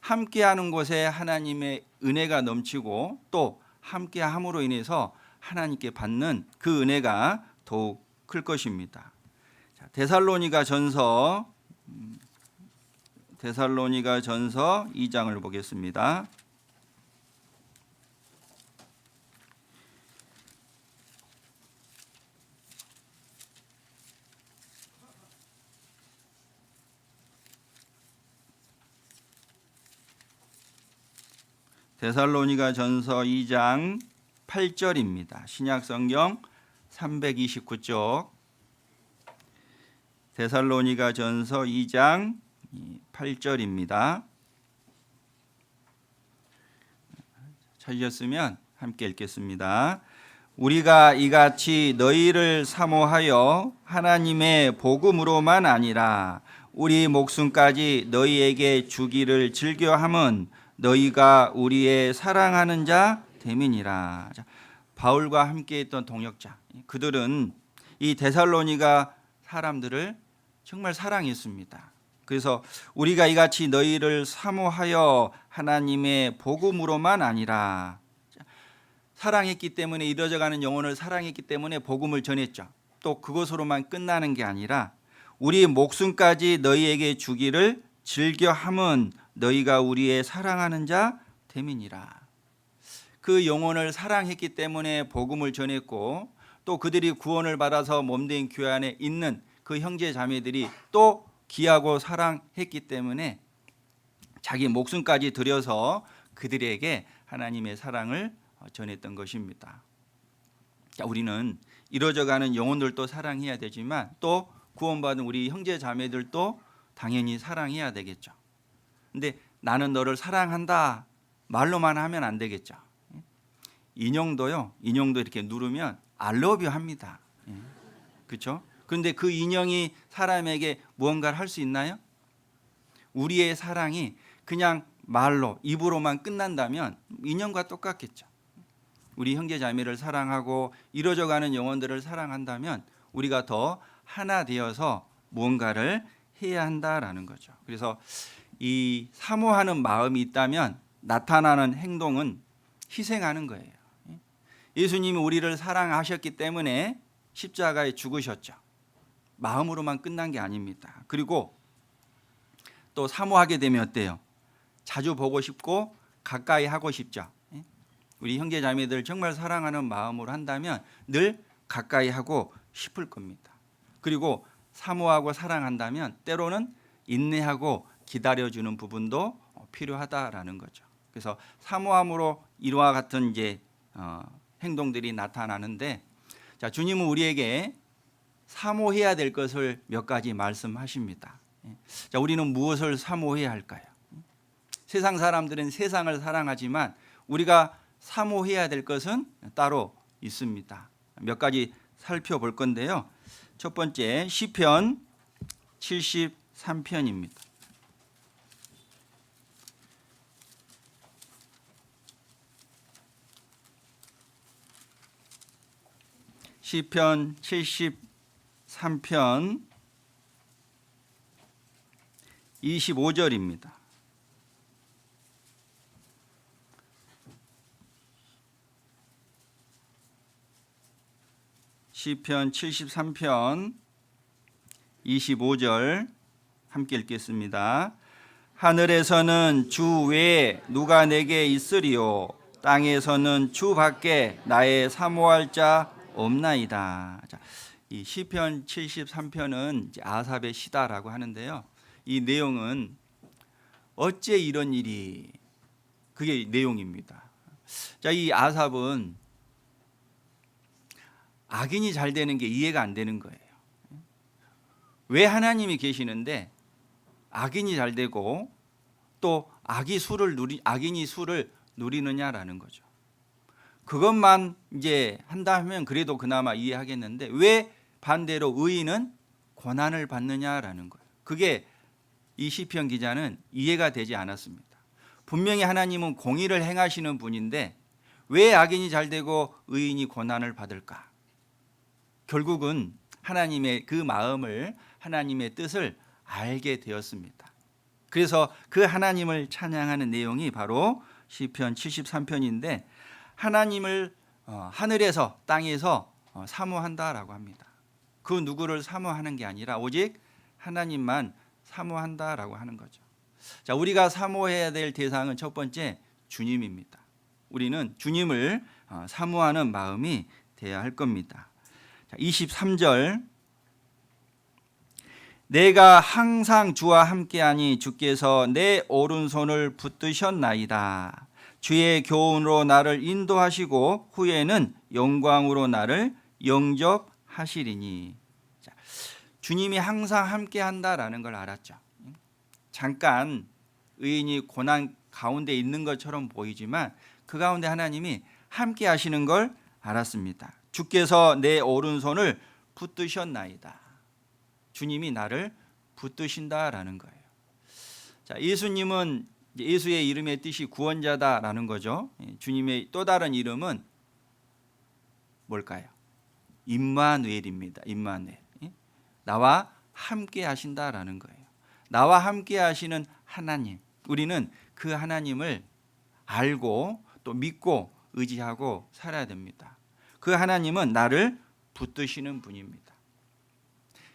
함께하는 곳에 하나님의 은혜가 넘치고 또 함께함으로 인해서 하나님께 받는 그 은혜가 더욱 클 것입니다. 데살로니가 전서 2장을 보겠습니다. 데살로니가 전서 2장 8절입니다. 신약 성경 329쪽 데살로니가 전서 2장 8절입니다. 찾으셨으면 함께 읽겠습니다. 우리가 이같이 너희를 사모하여 하나님의 복음으로만 아니라 우리 목숨까지 너희에게 주기를 즐겨함은 너희가 우리의 사랑하는 자 됨이니라. 바울과 함께 했던 동역자 그들은 이 데살로니가 사람들을 정말 사랑했습니다. 그래서 우리가 이같이 너희를 사모하여 하나님의 복음으로만 아니라 사랑했기 때문에 이뤄져가는 영혼을 사랑했기 때문에 복음을 전했죠. 또 그것으로만 끝나는 게 아니라 우리 목숨까지 너희에게 주기를 즐겨함은 너희가 우리의 사랑하는 자 됨이니라. 그 영혼을 사랑했기 때문에 복음을 전했고 또 그들이 구원을 받아서 몸된 교회 안에 있는 그 형제 자매들이 또 귀하고 사랑했기 때문에 자기 목숨까지 들여서 그들에게 하나님의 사랑을 전했던 것입니다. 우리는 이루어져가는 영혼들도 사랑해야 되지만 또 구원받은 우리 형제 자매들도 당연히 사랑해야 되겠죠. 근데 나는 너를 사랑한다 말로만 하면 안 되겠죠. 인형도 이렇게 누르면 I love you 합니다. 그렇죠? 그런데 그 인형이 사람에게 무언가를 할 수 있나요? 우리의 사랑이 그냥 말로 입으로만 끝난다면 인형과 똑같겠죠. 우리 형제 자매를 사랑하고 이루어져가는 영혼들을 사랑한다면 우리가 더 하나 되어서 무언가를 해야 한다라는 거죠. 그래서 이 사모하는 마음이 있다면 나타나는 행동은 희생하는 거예요. 예수님이 우리를 사랑하셨기 때문에 십자가에 죽으셨죠. 마음으로만 끝난 게 아닙니다. 그리고 또 사모하게 되면 어때요? 자주 보고 싶고 가까이 하고 싶죠. 우리 형제 자매들 정말 사랑하는 마음으로 한다면 늘 가까이 하고 싶을 겁니다. 그리고 사모하고 사랑한다면 때로는 인내하고 기다려주는 부분도 필요하다라는 거죠. 그래서 사모함으로 이와 같은 이제 행동들이 나타나는데, 자, 주님은 우리에게 사모해야 될 것을 몇 가지 말씀하십니다. 자, 우리는 무엇을 사모해야 할까요? 세상 사람들은 세상을 사랑하지만 우리가 사모해야 될 것은 따로 있습니다. 몇 가지 살펴볼 건데요. 첫 번째 시편 73편입니다. 시편 73편 25절입니다. 시편 73편 25절 함께 읽겠습니다. 하늘에서는 주 외에 누가 내게 있으리요 땅에서는 주 밖에 나의 사모할 자 없나이다. 자, 이 시편 73편은 아삽의 시다라고 하는데요. 이 내용은 어째 이런 일이 그게 내용입니다. 자, 이 아삽은 악인이 잘 되는 게 이해가 안 되는 거예요. 왜 하나님이 계시는데 악인이 잘 되고 또 악인이 수를 누리느냐라는 거죠. 그것만 이제 한다면 그래도 그나마 이해하겠는데 왜 반대로 의인은 고난을 받느냐라는 거예요. 그게 이 시편 기자는 이해가 되지 않았습니다. 분명히 하나님은 공의를 행하시는 분인데 왜 악인이 잘 되고 의인이 고난을 받을까? 결국은 하나님의 그 마음을, 하나님의 뜻을 알게 되었습니다. 그래서 그 하나님을 찬양하는 내용이 바로 시편 73편인데 하나님을 하늘에서 땅에서 사모한다라고 합니다. 그 누구를 사모하는 게 아니라 오직 하나님만 사모한다라고 하는 거죠. 자, 우리가 사모해야 될 대상은 첫 번째 주님입니다. 우리는 주님을 사모하는 마음이 되어야 할 겁니다. 자, 23절 내가 항상 주와 함께하니 주께서 내 오른손을 붙드셨나이다. 주의 교훈으로 나를 인도하시고 후에는 영광으로 나를 영접하시리니. 자, 주님이 항상 함께한다라는 걸 알았죠. 잠깐 의인이 고난 가운데 있는 것처럼 보이지만 그 가운데 하나님이 함께하시는 걸 알았습니다. 주께서 내 오른손을 붙드셨나이다. 주님이 나를 붙드신다라는 거예요. 자, 예수님은 예수의 이름의 뜻이 구원자다라는 거죠. 주님의 또 다른 이름은 뭘까요? 임마누엘입니다. 임마누엘. 나와 함께 하신다라는 거예요. 나와 함께 하시는 하나님. 우리는 그 하나님을 알고 또 믿고 의지하고 살아야 됩니다. 그 하나님은 나를 붙드시는 분입니다.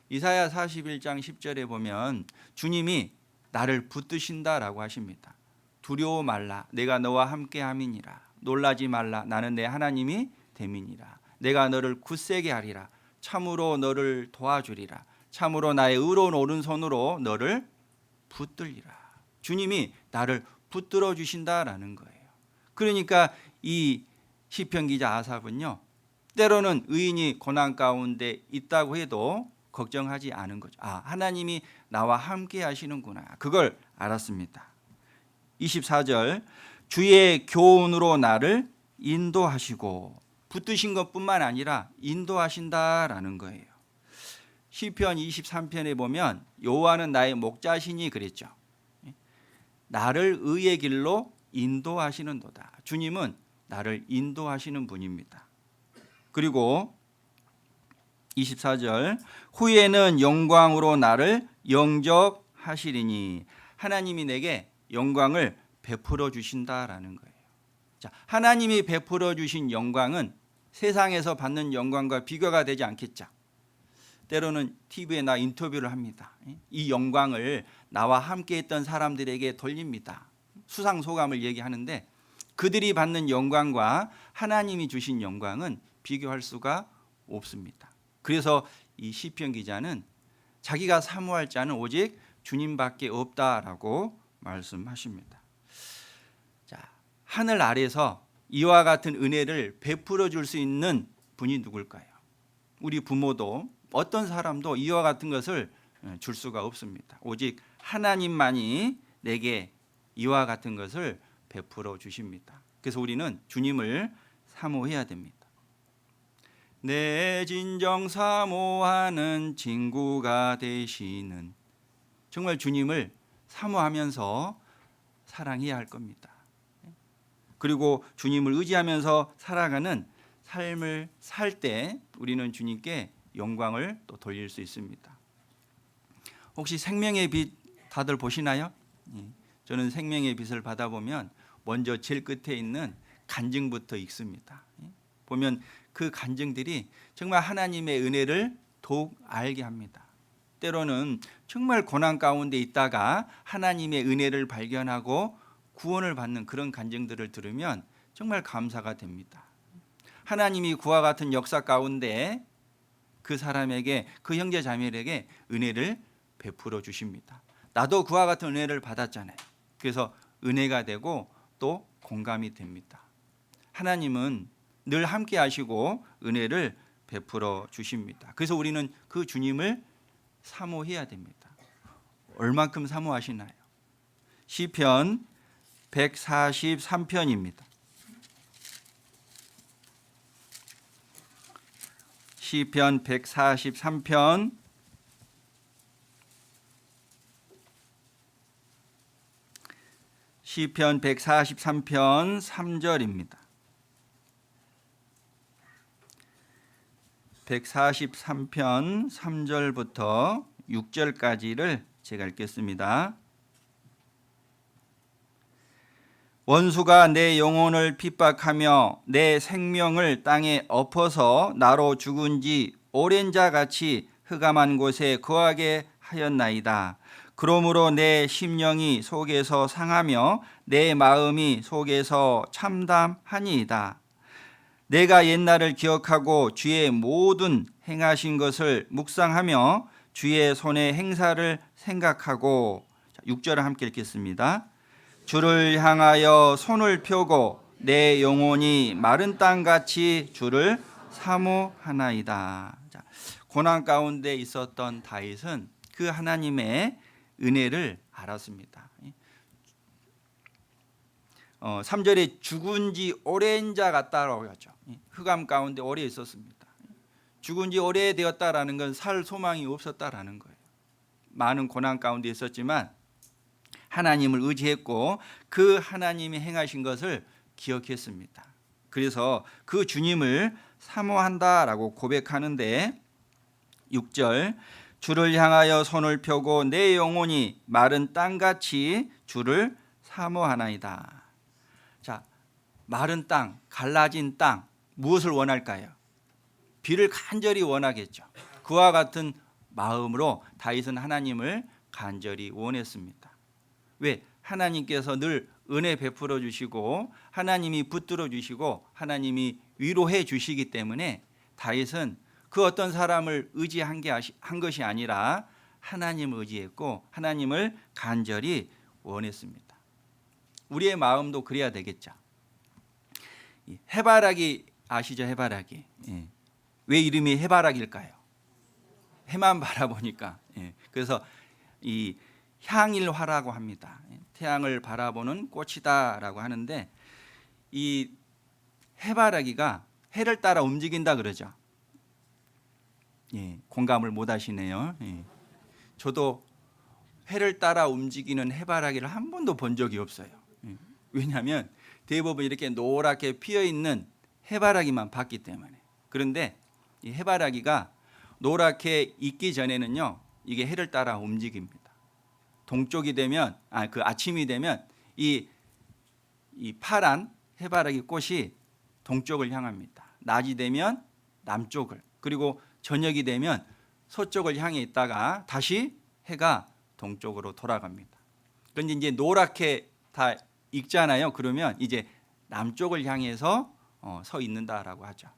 이사야 41장 10절에 보면 주님이 나를 붙드신다라고 하십니다. 두려워 말라 내가 너와 함께 함이니라. 놀라지 말라 나는 내 하나님이 됨이니라. 내가 너를 굳세게 하리라. 참으로 너를 도와주리라. 참으로 나의 의로운 오른손으로 너를 붙들리라. 주님이 나를 붙들어 주신다라는 거예요. 그러니까 이 시편 기자 아삽은요, 때로는 의인이 고난 가운데 있다고 해도 걱정하지 않은 거죠. 아, 하나님이 나와 함께 하시는구나. 그걸 알았습니다. 24절 주의 교훈으로 나를 인도하시고, 붙드신 것뿐만 아니라 인도하신다라는 거예요. 시편 23편에 보면 여호와는 나의 목자시니 그랬죠. 나를 의의 길로 인도하시는도다. 주님은 나를 인도하시는 분입니다. 그리고 24절 후에는 영광으로 나를 영접하시리니. 하나님이 내게 영광을 베풀어 주신다라는 거예요. 자, 하나님이 베풀어 주신 영광은 세상에서 받는 영광과 비교가 되지 않겠죠. 때로는 TV에 나 인터뷰를 합니다. 이 영광을 나와 함께 했던 사람들에게 돌립니다. 수상소감을 얘기하는데 그들이 받는 영광과 하나님이 주신 영광은 비교할 수가 없습니다. 그래서 이 시편 기자는 자기가 사모할 자는 오직 주님밖에 없다라고 말씀하십니다. 자, 하늘 아래서 이와 같은 은혜를 베풀어 줄 수 있는 분이 누굴까요? 우리 부모도 어떤 사람도 이와 같은 것을 줄 수가 없습니다. 오직 하나님만이 내게 이와 같은 것을 베풀어 주십니다. 그래서 우리는 주님을 사모해야 됩니다. 내 진정 사모하는 친구가 되시는, 정말 주님을 사모하면서 사랑해야 할 겁니다. 그리고 주님을 의지하면서 살아가는 삶을 살 때 우리는 주님께 영광을 또 돌릴 수 있습니다. 혹시 생명의 빛 다들 보시나요? 저는 생명의 빛을 받아보면 먼저 제일 끝에 있는 간증부터 읽습니다. 보면 그 간증들이 정말 하나님의 은혜를 더욱 알게 합니다. 때로는 정말 고난 가운데 있다가 하나님의 은혜를 발견하고 구원을 받는 그런 간증들을 들으면 정말 감사가 됩니다. 하나님이 그와 같은 역사 가운데 그 사람에게, 그 형제 자매에게 은혜를 베풀어 주십니다. 나도 그와 같은 은혜를 받았잖아요. 그래서 은혜가 되고 또 공감이 됩니다. 하나님은 늘 함께 하시고 은혜를 베풀어 주십니다. 그래서 우리는 그 주님을 사모해야 됩니다. 얼만큼 사모하시나요? 시편 143편입니다. 시편 143편 시편 143편 3절입니다. 143편 3절부터 6절까지를 제가 읽겠습니다. 원수가 내 영혼을 핍박하며 내 생명을 땅에 엎어서 나로 죽은 지 오랜 자 같이 흑암한 곳에 거하게 하였나이다. 그러므로 내 심령이 속에서 상하며 내 마음이 속에서 참담하니이다. 내가 옛날을 기억하고 주의 모든 행하신 것을 묵상하며 주의 손의 행사를 생각하고, 6절을 함께 읽겠습니다. 주를 향하여 손을 펴고 내 영혼이 마른 땅같이 주를 사모하나이다. 고난 가운데 있었던 다윗은 그 하나님의 은혜를 알았습니다. 3절에 죽은 지 오랜 자 같다라고 하죠. 흑암 가운데 오래 있었습니다. 죽은 지 오래되었다라는 건 살 소망이 없었다라는 거예요. 많은 고난 가운데 있었지만 하나님을 의지했고 그 하나님이 행하신 것을 기억했습니다. 그래서 그 주님을 사모한다라고 고백하는데, 6절 주를 향하여 손을 펴고 내 영혼이 마른 땅같이 주를 사모하나이다. 자, 마른 땅, 갈라진 땅, 무엇을 원할까요? 비를 간절히 원하겠죠. 그와 같은 마음으로 다윗은 하나님을 간절히 원했습니다. 왜? 하나님께서 늘 은혜 베풀어 주시고 하나님이 붙들어 주시고 하나님이 위로해 주시기 때문에 다윗은 그 어떤 사람을 의지한 것이 아니라 하나님을 의지했고 하나님을 간절히 원했습니다. 우리의 마음도 그래야 되겠죠. 해바라기 아시죠? 해바라기. 왜 이름이 해바라기일까요? 해만 바라보니까. 그래서 이 향일화라고 합니다. 태양을 바라보는 꽃이다라고 하는데, 이 해바라기가 해를 따라 움직인다 그러죠. 공감을 못 하시네요. 저도 해를 따라 움직이는 해바라기를 한 번도 본 적이 없어요. 왜냐하면 대부분 이렇게 노랗게 피어 있는 해바라기만 봤기 때문에. 그런데 이 해바라기가 노랗게 익기 전에는요, 이게 해를 따라 움직입니다. 동쪽이 되면, 아침이 되면 이 파란 해바라기 꽃이 동쪽을 향합니다. 낮이 되면 남쪽을, 그리고 저녁이 되면 서쪽을 향해 있다가 다시 해가 동쪽으로 돌아갑니다. 그런데 이제 노랗게 다 익잖아요. 그러면 이제 남쪽을 향해서 서 있는다라고 하죠.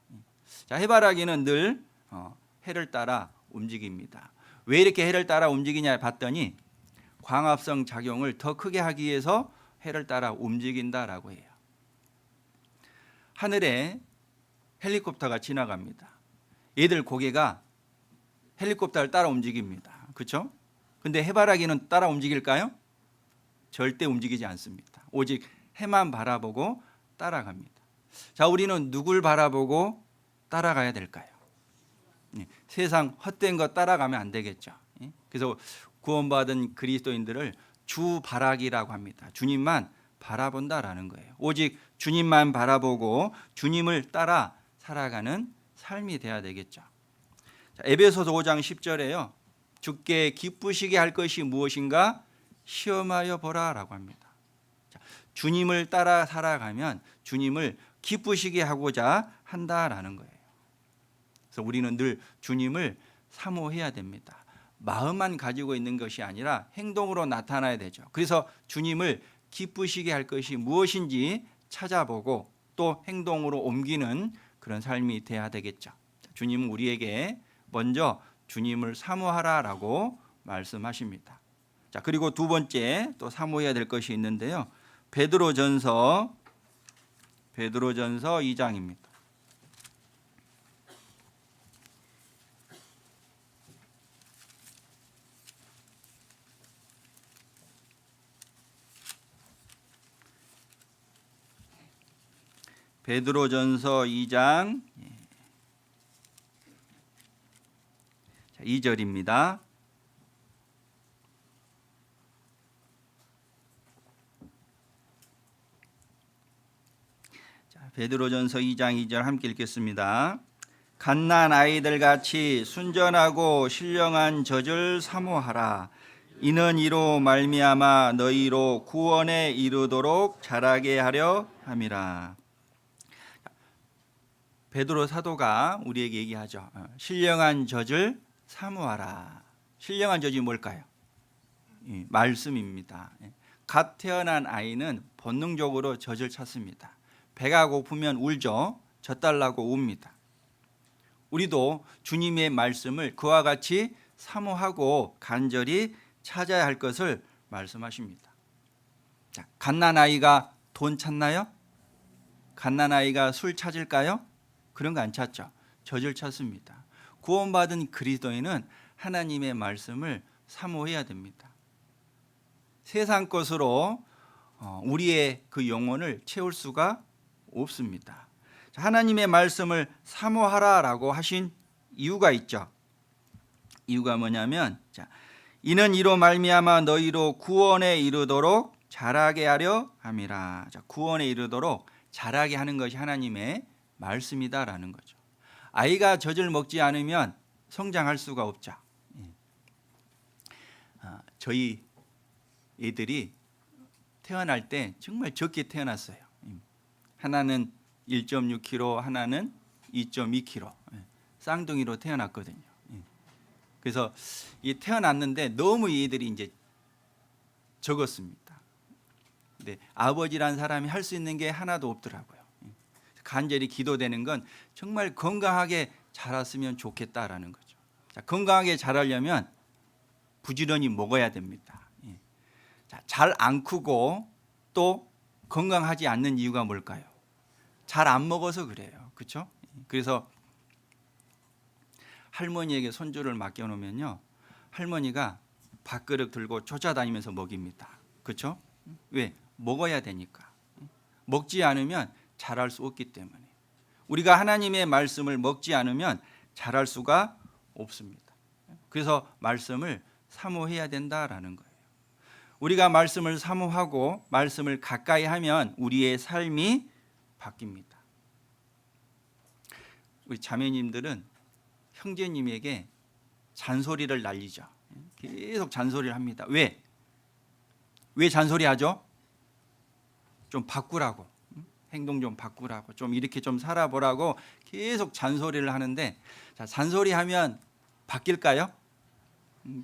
자, 해바라기는 늘 해를 따라 움직입니다. 왜 이렇게 해를 따라 움직이냐 봤더니 광합성 작용을 더 크게 하기 위해서 해를 따라 움직인다라고 해요. 하늘에 헬리콥터가 지나갑니다. 얘들 고개가 헬리콥터를 따라 움직입니다. 그렇죠? 근데 해바라기는 따라 움직일까요? 절대 움직이지 않습니다. 오직 해만 바라보고 따라갑니다. 자, 우리는 누굴 바라보고 따라가야 될까요? 세상 헛된 거 따라가면 안 되겠죠. 그래서 구원받은 그리스도인들을 주바라기라고 합니다. 주님만 바라본다라는 거예요. 오직 주님만 바라보고 주님을 따라 살아가는 삶이 돼야 되겠죠. 자, 에베소서 5장 10절에요. 주께 기쁘시게 할 것이 무엇인가 시험하여 보라라고 합니다. 자, 주님을 따라 살아가면 주님을 기쁘시게 하고자 한다라는 거예요. 그래서 우리는 늘 주님을 사모해야 됩니다. 마음만 가지고 있는 것이 아니라 행동으로 나타나야 되죠. 그래서 주님을 기쁘시게 할 것이 무엇인지 찾아보고 또 행동으로 옮기는 그런 삶이 돼야 되겠죠. 주님은 우리에게 먼저 주님을 사모하라라고 말씀하십니다. 자, 그리고 두 번째 또 사모해야 될 것이 있는데요. 베드로전서 2장입니다. 베드로전서 2장 2절입니다. 베드로전서 2장 2절 함께 읽겠습니다. 갓난 아이들 같이 순전하고 신령한 젖을 사모하라. 이는 이로 말미암아 너희로 구원에 이르도록 자라게 하려 함이라. 베드로 사도가 우리에게 얘기하죠. 신령한 젖을 사모하라. 신령한 젖이 뭘까요? 말씀입니다. 갓 태어난 아이는 본능적으로 젖을 찾습니다. 배가 고프면 울죠. 젖 달라고 웁니다. 우리도 주님의 말씀을 그와 같이 사모하고 간절히 찾아야 할 것을 말씀하십니다. 자, 갓난 아이가 돈 찾나요? 갓난 아이가 술 찾을까요? 그런 거 안 찾죠. 젖을 찾습니다. 구원받은 그리스도인은 하나님의 말씀을 사모해야 됩니다. 세상 것으로 우리의 그 영혼을 채울 수가 없습니다. 하나님의 말씀을 사모하라라고 하신 이유가 있죠. 이유가 뭐냐면, 자, 이는 이로 말미암아 너희로 구원에 이르도록 자라게 하려 함이라. 자, 구원에 이르도록 자라게 하는 것이 하나님의 말씀이다라는 거죠. 아이가 젖을 먹지 않으면 성장할 수가 없죠. 저희 애들이 태어날 때 정말 적게 태어났어요. 하나는 1.6kg, 하나는 2.2kg. 쌍둥이로 태어났거든요. 그래서 이 태어났는데 너무 얘들이 이제 적었습니다. 근데 아버지란 사람이 할 수 있는 게 하나도 없더라고요. 간절히 기도되는 건 정말 건강하게 자랐으면 좋겠다라는 거죠. 자, 건강하게 자라려면 부지런히 먹어야 됩니다. 잘 안 크고 또 건강하지 않는 이유가 뭘까요? 잘 안 먹어서 그래요. 그렇죠? 그래서 할머니에게 손주를 맡겨놓으면요, 할머니가 밥그릇 들고 쫓아다니면서 먹입니다. 그렇죠? 왜? 먹어야 되니까. 먹지 않으면 자랄 수 없기 때문에. 우리가 하나님의 말씀을 먹지 않으면 자랄 수가 없습니다. 그래서 말씀을 사모해야 된다라는 거예요. 우리가 말씀을 사모하고 말씀을 가까이 하면 우리의 삶이 바뀝니다. 우리 자매님들은 형제님에게 잔소리를 날리죠. 계속 잔소리를 합니다. 왜 잔소리하죠? 좀 바꾸라고, 행동 좀 바꾸라고, 좀 이렇게 좀 살아보라고 계속 잔소리를 하는데, 자, 잔소리하면 바뀔까요?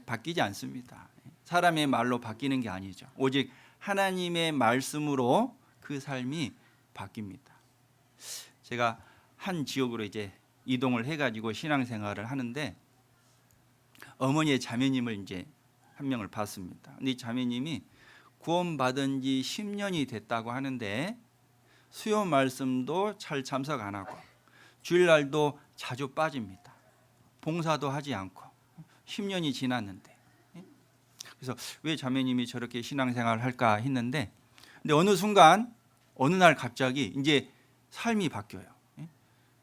바뀌지 않습니다. 사람의 말로 바뀌는 게 아니죠. 오직 하나님의 말씀으로 그 삶이 바뀝니다. 제가 한 지역으로 이제 이동을 해가지고 신앙생활을 하는데 어머니의 자매님을 이제 한 명을 봤습니다. 근데 이 자매님이 구원받은 지 10년이 됐다고 하는데 수요 말씀도 잘 참석 안 하고 주일날도 자주 빠집니다. 봉사도 하지 않고 10년이 지났는데, 그래서 왜 자매님이 저렇게 신앙생활을 할까 했는데, 근데 어느 순간 어느 날 갑자기 이제 삶이 바뀌어요.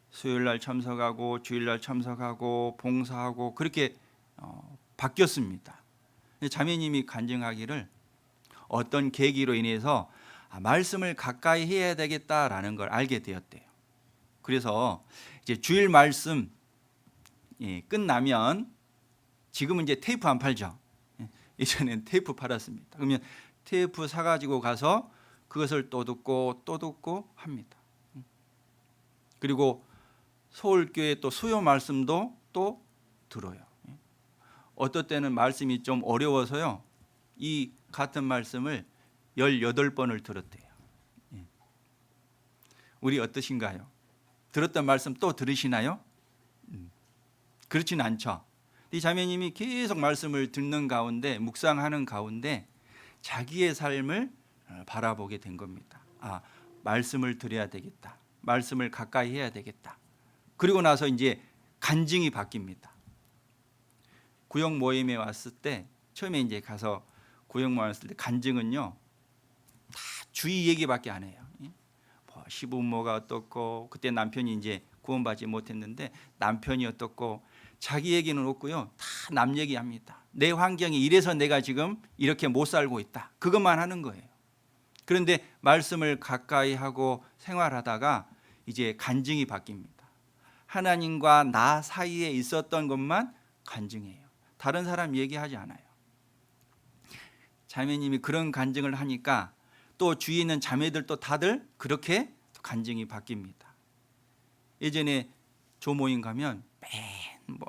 수요일 날 참석하고 주일 날 참석하고 봉사하고 그렇게 바뀌었습니다. 자매님이 간증하기를 어떤 계기로 인해서 말씀을 가까이 해야 되겠다라는 걸 알게 되었대요. 그래서 이제 주일 말씀 끝나면 지금은 이제 테이프 안 팔죠. 예전에는 테이프 팔았습니다. 그러면 테이프 사가지고 가서 그것을 또 듣고 합니다. 그리고 서울교회 또 수요 말씀도 또 들어요. 어떨 때는 말씀이 좀 어려워서요, 이 같은 말씀을 18번을 들었대요. 우리 어떠신가요? 들었던 말씀 또 들으시나요? 그렇진 않죠. 이 자매님이 계속 말씀을 듣는 가운데, 묵상하는 가운데 자기의 삶을 바라보게 된 겁니다. 말씀을 드려야 되겠다. 말씀을 가까이 해야 되겠다. 그리고 나서 이제 간증이 바뀝니다. 구역 모임에 왔을 때, 처음에 이제 가서 구역 모임 왔을 때 간증은요, 다 주위 얘기밖에 안 해요. 시부모가 어떻고, 그때 남편이 이제 구원받지 못했는데 남편이 어떻고, 자기 얘기는 없고요, 다 남 얘기합니다. 내 환경이 이래서 내가 지금 이렇게 못 살고 있다. 그것만 하는 거예요. 그런데 말씀을 가까이 하고 생활하다가 이제 간증이 바뀝니다. 하나님과 나 사이에 있었던 것만 간증해요. 다른 사람 얘기하지 않아요. 자매님이 그런 간증을 하니까 또 주위에 있는 자매들도 다들 그렇게 간증이 바뀝니다. 예전에 조모임 가면 맨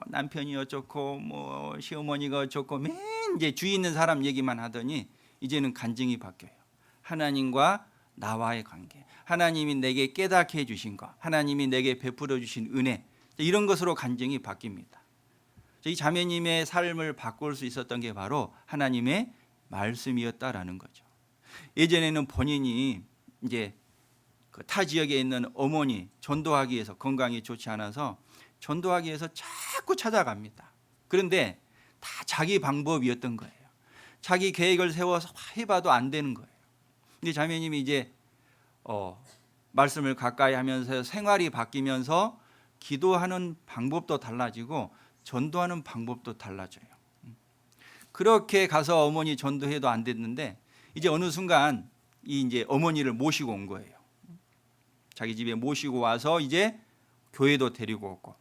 남편이 어쩌고 시어머니가 어쩌고 맨 이제 주위에 있는 사람 얘기만 하더니 이제는 간증이 바뀌어요. 하나님과 나와의 관계, 하나님이 내게 깨닫게 해주신 것, 하나님이 내게 베풀어 주신 은혜, 이런 것으로 간증이 바뀝니다. 이 자매님의 삶을 바꿀 수 있었던 게 바로 하나님의 말씀이었다라는 거죠. 예전에는 본인이 이제 타 지역에 있는 어머니 전도하기 위해서, 건강이 좋지 않아서 전도하기 위해서 자꾸 찾아갑니다. 그런데 다 자기 방법이었던 거예요. 자기 계획을 세워서 해봐도 안 되는 거예요. 근데 자매님이 이제 말씀을 가까이 하면서 생활이 바뀌면서 기도하는 방법도 달라지고 전도하는 방법도 달라져요. 그렇게 가서 어머니 전도해도 안 됐는데 이제 어느 순간 이제 어머니를 모시고 온 거예요. 자기 집에 모시고 와서 이제 교회도 데리고 오고,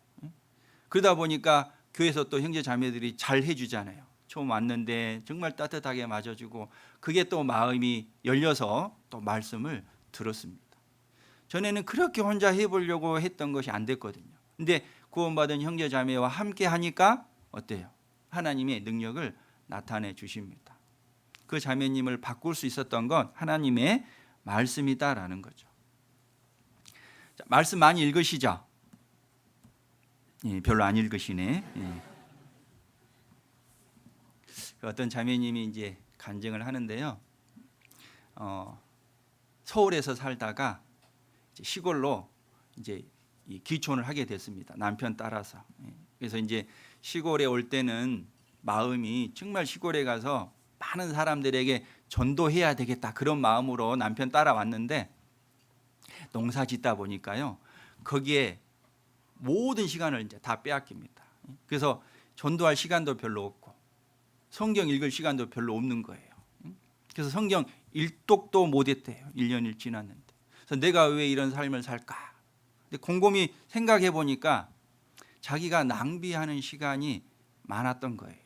그러다 보니까 교회에서 또 형제 자매들이 잘 해주잖아요. 처음 왔는데 정말 따뜻하게 맞아주고, 그게 또 마음이 열려서 또 말씀을 들었습니다. 전에는 그렇게 혼자 해보려고 했던 것이 안 됐거든요. 근데 구원받은 형제 자매와 함께 하니까 어때요? 하나님의 능력을 나타내 주십니다. 그 자매님을 바꿀 수 있었던 건 하나님의 말씀이다라는 거죠. 자, 말씀 많이 읽으시죠? 별로 안 읽으시네. 어떤 자매님이 이제 간증을 하는데요. 서울에서 살다가 이제 시골로 이제 귀촌을 하게 됐습니다. 남편 따라서. 그래서 이제 시골에 올 때는 마음이 정말 시골에 가서 많은 사람들에게 전도해야 되겠다, 그런 마음으로 남편 따라왔는데 농사 짓다 보니까요, 거기에 모든 시간을 이제 다 빼앗깁니다. 그래서 전도할 시간도 별로 없고 성경 읽을 시간도 별로 없는 거예요. 그래서 성경 일독도 못했대요. 1년이 지났는데. 그래서 내가 왜 이런 삶을 살까? 근데 곰곰이 생각해 보니까 자기가 낭비하는 시간이 많았던 거예요.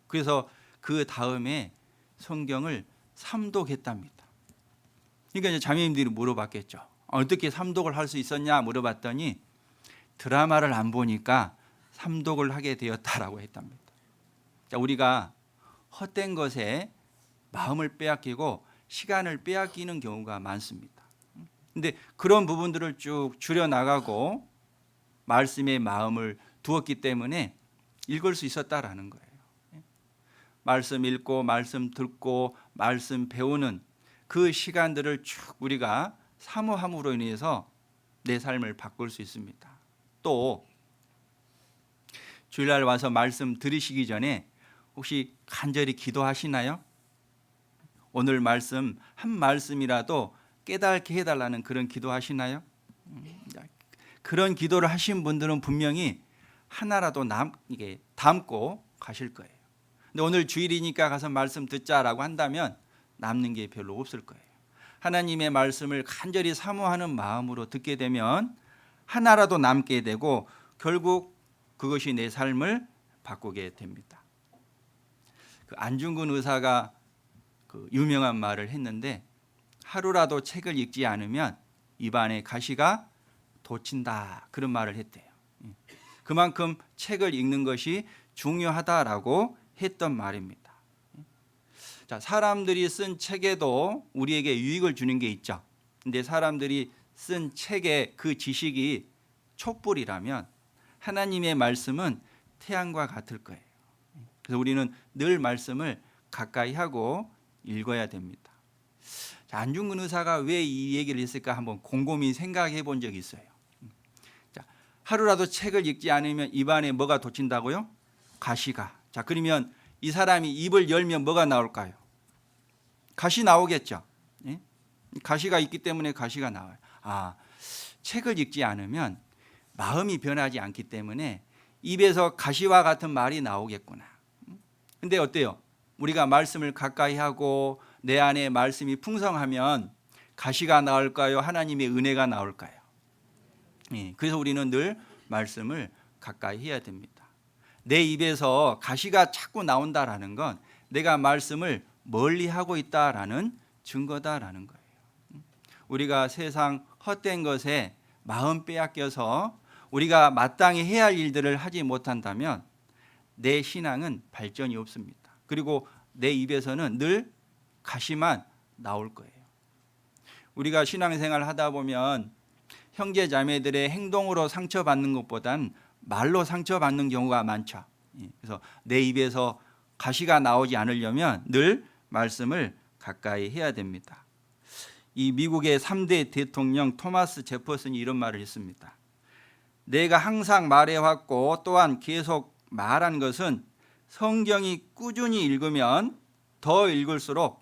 그래서 그 다음에 성경을 삼독했답니다. 그러니까 이제 자매님들이 물어봤겠죠. 어떻게 삼독을 할 수 있었냐 물어봤더니 드라마를 안 보니까 삼독을 하게 되었다라고 했답니다. 자, 우리가 헛된 것에 마음을 빼앗기고 시간을 빼앗기는 경우가 많습니다. 근데 그런 부분들을 쭉 줄여나가고 말씀에 마음을 두었기 때문에 읽을 수 있었다라는 거예요. 말씀 읽고 말씀 듣고 말씀 배우는 그 시간들을 쭉 우리가 사모함으로 인해서 내 삶을 바꿀 수 있습니다. 또 주일날 와서 말씀 들으시기 전에 혹시 간절히 기도하시나요? 오늘 말씀 한 말씀이라도 깨닫게 해달라는 그런 기도하시나요? 그런 기도를 하신 분들은 분명히 하나라도 이게 담고 가실 거예요. 근데 오늘 주일이니까 가서 말씀 듣자라고 한다면 남는 게 별로 없을 거예요. 하나님의 말씀을 간절히 사모하는 마음으로 듣게 되면 하나라도 남게 되고 결국 그것이 내 삶을 바꾸게 됩니다. 그 안중근 의사가 그 유명한 말을 했는데 하루라도 책을 읽지 않으면 입안에 가시가 돋친다 그런 말을 했대요. 그만큼 책을 읽는 것이 중요하다라고 했던 말입니다. 자, 사람들이 쓴 책에도 우리에게 유익을 주는 게 있죠. 근데 사람들이 쓴 책의 그 지식이 촛불이라면 하나님의 말씀은 태양과 같을 거예요. 그래서 우리는 늘 말씀을 가까이 하고 읽어야 됩니다. 자, 안중근 의사가 왜 이 얘기를 했을까 한번 곰곰이 생각해 본 적이 있어요. 자, 하루라도 책을 읽지 않으면 입안에 뭐가 돋친다고요? 가시가. 자, 그러면 이 사람이 입을 열면 뭐가 나올까요? 가시 나오겠죠. 예? 가시가 있기 때문에 가시가 나와요. 아, 책을 읽지 않으면 마음이 변하지 않기 때문에 입에서 가시와 같은 말이 나오겠구나. 근데 어때요? 우리가 말씀을 가까이 하고 내 안에 말씀이 풍성하면 가시가 나올까요? 하나님의 은혜가 나올까요? 예, 그래서 우리는 늘 말씀을 가까이 해야 됩니다. 내 입에서 가시가 자꾸 나온다라는 건 내가 말씀을 멀리 하고 있다라는 증거다라는 거예요. 우리가 세상 헛된 것에 마음 빼앗겨서 우리가 마땅히 해야 할 일들을 하지 못한다면 내 신앙은 발전이 없습니다. 그리고 내 입에서는 늘 가시만 나올 거예요. 우리가 신앙생활을 하다 보면 형제 자매들의 행동으로 상처받는 것보단 말로 상처받는 경우가 많죠. 그래서 내 입에서 가시가 나오지 않으려면 늘 말씀을 가까이 해야 됩니다. 이 미국의 3대 대통령 토마스 제퍼슨이 이런 말을 했습니다. 내가 항상 말해왔고 또한 계속 말한 것은 성경이 꾸준히 읽으면 더 읽을수록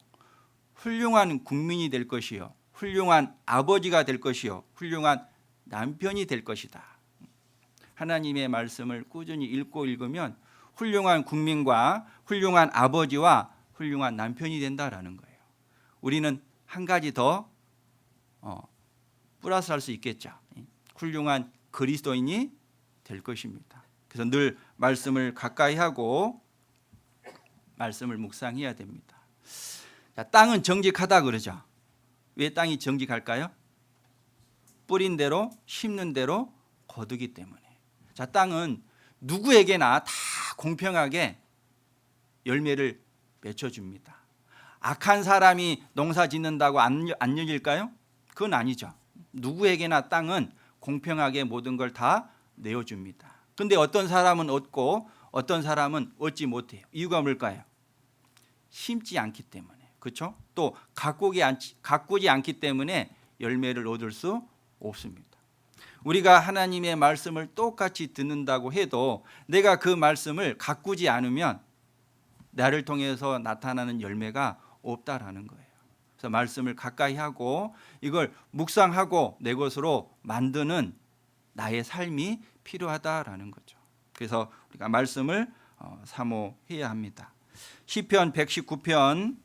훌륭한 국민이 될 것이요, 훌륭한 아버지가 될 것이요, 훌륭한 남편이 될 것이다. 하나님의 말씀을 꾸준히 읽고 읽으면 훌륭한 국민과 훌륭한 아버지와 훌륭한 남편이 된다라는 거예요. 우리는 한 가지 더 플러스할 수 있겠죠. 훌륭한 그리스도인이 될 것입니다. 그래서 늘 말씀을 가까이 하고 말씀을 묵상해야 됩니다. 자, 땅은 정직하다 그러죠. 왜 땅이 정직할까요? 뿌린 대로 심는 대로 거두기 때문에. 자, 땅은 누구에게나 다 공평하게 열매를 맺혀줍니다. 악한 사람이 농사 짓는다고 안 열릴까요? 그건 아니죠. 누구에게나 땅은 공평하게 모든 걸 다 내어줍니다. 그런데 어떤 사람은 얻고 어떤 사람은 얻지 못해요. 이유가 뭘까요? 심지 않기 때문에. 그렇죠? 또 가꾸지 않기 때문에 열매를 얻을 수 없습니다. 우리가 하나님의 말씀을 똑같이 듣는다고 해도 내가 그 말씀을 가꾸지 않으면 나를 통해서 나타나는 열매가 없다라는 거예요. 그래서 말씀을 가까이 하고 이걸 묵상하고 내 것으로 만드는 나의 삶이 필요하다라는 거죠. 그래서 우리가 말씀을 사모해야 합니다. 시편 119편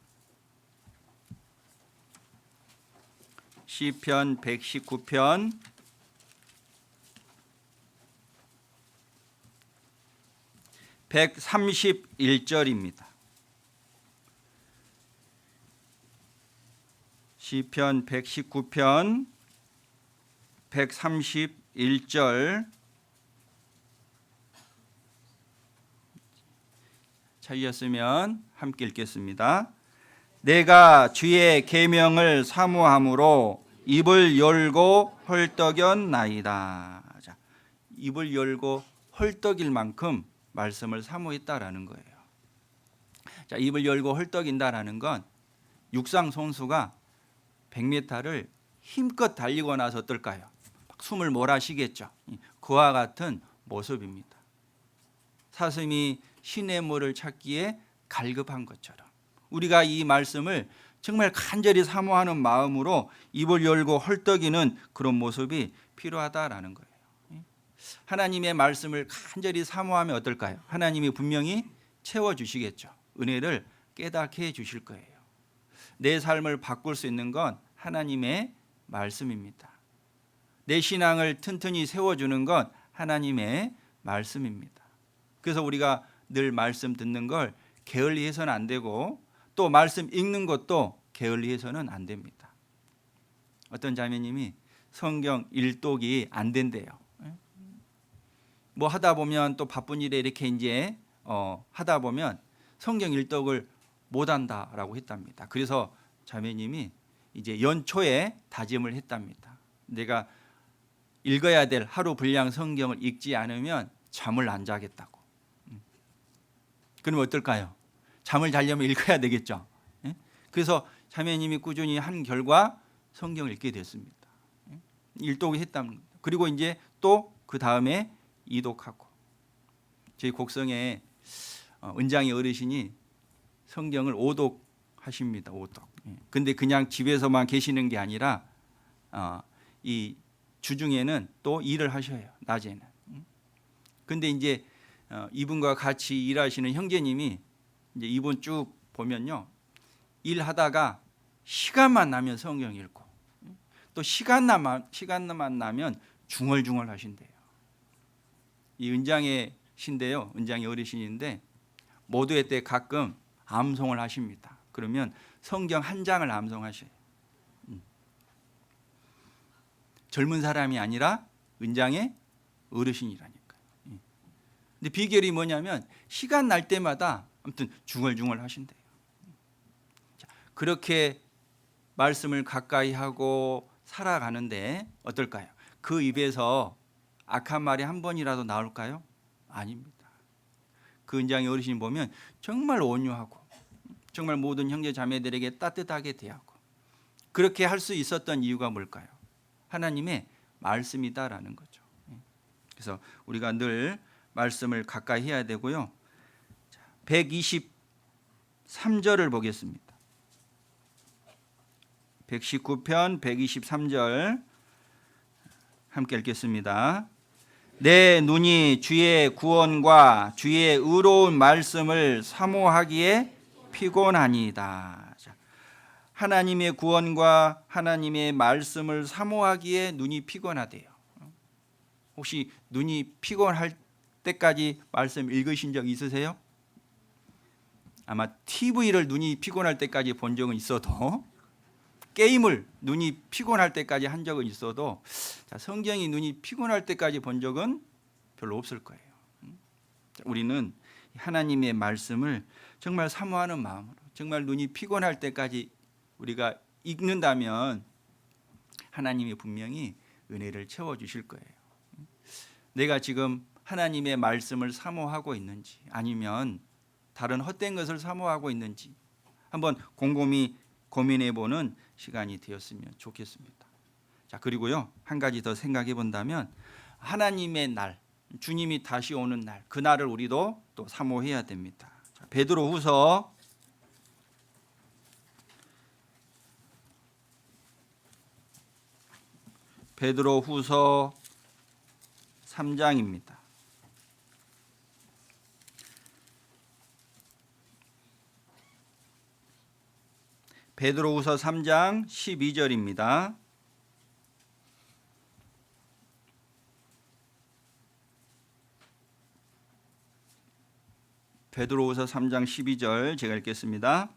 시편 119편 131절입니다. 시편 119편 131절 찾으셨으면 함께 읽겠습니다. 내가 주의 계명을 사모함으로 입을 열고 헐떡였나이다. 자, 입을 열고 헐떡일 만큼 말씀을 사모했다라는 거예요. 자, 입을 열고 헐떡인다라는 건 육상 선수가 100m를 힘껏 달리고 나서 어떨까요? 숨을 몰아쉬겠죠. 그와 같은 모습입니다. 사슴이 시냇물을 찾기에 갈급한 것처럼 우리가 이 말씀을 정말 간절히 사모하는 마음으로 입을 열고 헐떡이는 그런 모습이 필요하다라는 거예요. 하나님의 말씀을 간절히 사모하면 어떨까요? 하나님이 분명히 채워주시겠죠. 은혜를 깨닫게 해주실 거예요. 내 삶을 바꿀 수 있는 건 하나님의 말씀입니다. 내 신앙을 튼튼히 세워주는 건 하나님의 말씀입니다. 그래서 우리가 늘 말씀 듣는 걸 게을리 해서는 안 되고 또 말씀 읽는 것도 게을리 해서는 안 됩니다. 어떤 자매님이 성경 일독이 안 된대요. 뭐 하다 보면 또 바쁜 일에 이렇게 이제 하다 보면 성경 일독을 못 한다라고 했답니다. 그래서 자매님이 이제 연초에 다짐을 했답니다. 내가 읽어야 될 하루 분량 성경을 읽지 않으면 잠을 안 자겠다고. 그럼 어떨까요? 잠을 자려면 읽어야 되겠죠. 그래서 자매님이 꾸준히 한 결과 성경을 읽게 됐습니다. 일독을 했답니다. 그리고 이제 또 그 다음에 이독하고. 저희 곡성에 은장의 어르신이 성경을 오독하십니다. 오독. 근데 그냥 집에서만 계시는 게 아니라 이 주중에는 또 일을 하셔요. 낮에는. 근데 이제 이분과 같이 일하시는 형제님이 이제 이분 쭉 보면요, 일하다가 시간만 나면 성경 읽고 또 시간만 나면 중얼중얼 하신대요. 이 은장의 신데요, 은장의 어르신인데 모두의 때 가끔 암송을 하십니다. 그러면 성경 한 장을 암송하셔요. 젊은 사람이 아니라 은장의 어르신이라니까요. 근데 비결이 뭐냐면 시간 날 때마다 아무튼 중얼중얼 하신대요. 그렇게 말씀을 가까이 하고 살아가는데 어떨까요? 그 입에서 악한 말이 한 번이라도 나올까요? 아닙니다. 그 은장의 어르신 보면 정말 온유하고 정말 모든 형제 자매들에게 따뜻하게 대하고 그렇게 할 수 있었던 이유가 뭘까요? 하나님의 말씀이다라는 거죠. 그래서 우리가 늘 말씀을 가까이 해야 되고요. 123절을 보겠습니다. 119편 123절 함께 읽겠습니다. 내 눈이 주의 구원과 주의 의로운 말씀을 사모하기에 피곤하니이다. 하나님의 구원과 하나님의 말씀을 사모하기에 눈이 피곤하대요. 혹시 눈이 피곤할 때까지 말씀 읽으신 적 있으세요? 아마 TV를 눈이 피곤할 때까지 본 적은 있어도 게임을 눈이 피곤할 때까지 한 적은 있어도 성경이 눈이 피곤할 때까지 본 적은 별로 없을 거예요. 우리는 하나님의 말씀을 정말 사모하는 마음으로 정말 눈이 피곤할 때까지 우리가 읽는다면 하나님이 분명히 은혜를 채워주실 거예요. 내가 지금 하나님의 말씀을 사모하고 있는지 아니면 다른 헛된 것을 사모하고 있는지 한번 곰곰이 고민해보는 시간이 되었으면 좋겠습니다. 자, 그리고요 한 가지 더 생각해 본다면 하나님의 날, 주님이 다시 오는 날, 그 날을 우리도 또 사모해야 됩니다. 자, 베드로후서 3장입니다. 베드로후서 3장 12절입니다. 베드로후서 3장 12절 제가 읽겠습니다.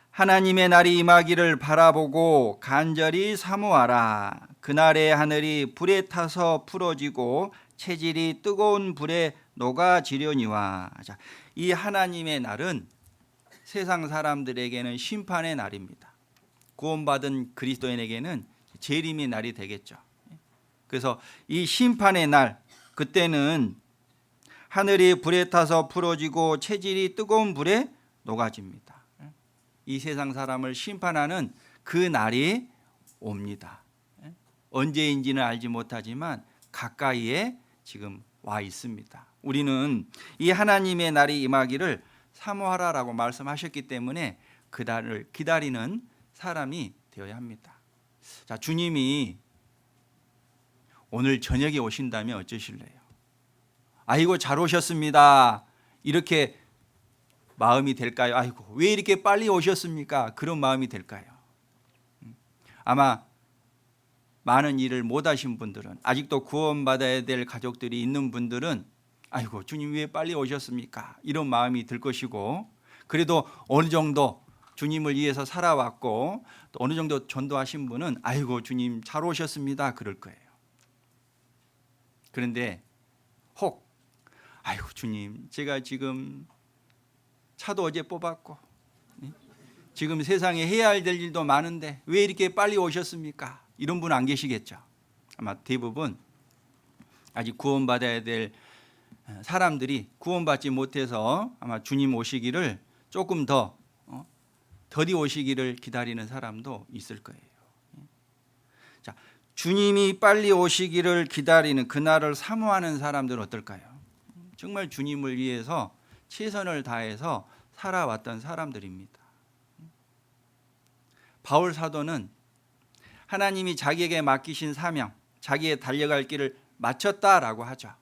하나님의 날이 임하기를 바라보고 간절히 사모하라. 그날의 하늘이 불에 타서 풀어지고 체질이 뜨거운 불에 녹아지려니와. 자, 이 하나님의 날은 세상 사람들에게는 심판의 날입니다. 구원받은 그리스도인에게는 재림의 날이 되겠죠. 그래서 이 심판의 날, 그때는 하늘이 불에 타서 풀어지고 체질이 뜨거운 불에 녹아집니다. 이 세상 사람을 심판하는 그 날이 옵니다. 언제인지는 알지 못하지만 가까이에 지금 와 있습니다. 우리는 이 하나님의 날이 임하기를 사모하라라고 말씀하셨기 때문에 그날을 기다리는 사람이 되어야 합니다. 자, 주님이 오늘 저녁에 오신다면 어쩌실래요? 아이고 잘 오셨습니다. 이렇게 마음이 될까요? 아이고 왜 이렇게 빨리 오셨습니까? 그런 마음이 될까요? 아마 많은 일을 못 하신 분들은, 아직도 구원받아야 될 가족들이 있는 분들은 아이고 주님 왜 빨리 오셨습니까? 이런 마음이 들 것이고, 그래도 어느 정도 주님을 위해서 살아왔고 또 어느 정도 전도하신 분은 아이고 주님 잘 오셨습니다 그럴 거예요. 그런데 혹 아이고 주님 제가 지금 차도 어제 뽑았고 지금 세상에 해야 할 일도 많은데 왜 이렇게 빨리 오셨습니까? 이런 분 안 계시겠죠. 아마 대부분 아직 구원받아야 될 사람들이 구원받지 못해서 아마 주님 오시기를 조금 더 더디 오시기를 기다리는 사람도 있을 거예요. 자, 주님이 빨리 오시기를 기다리는 그날을 사모하는 사람들은 어떨까요? 정말 주님을 위해서 최선을 다해서 살아왔던 사람들입니다. 바울 사도는 하나님이 자기에게 맡기신 사명, 자기의 달려갈 길을 마쳤다라고 하죠.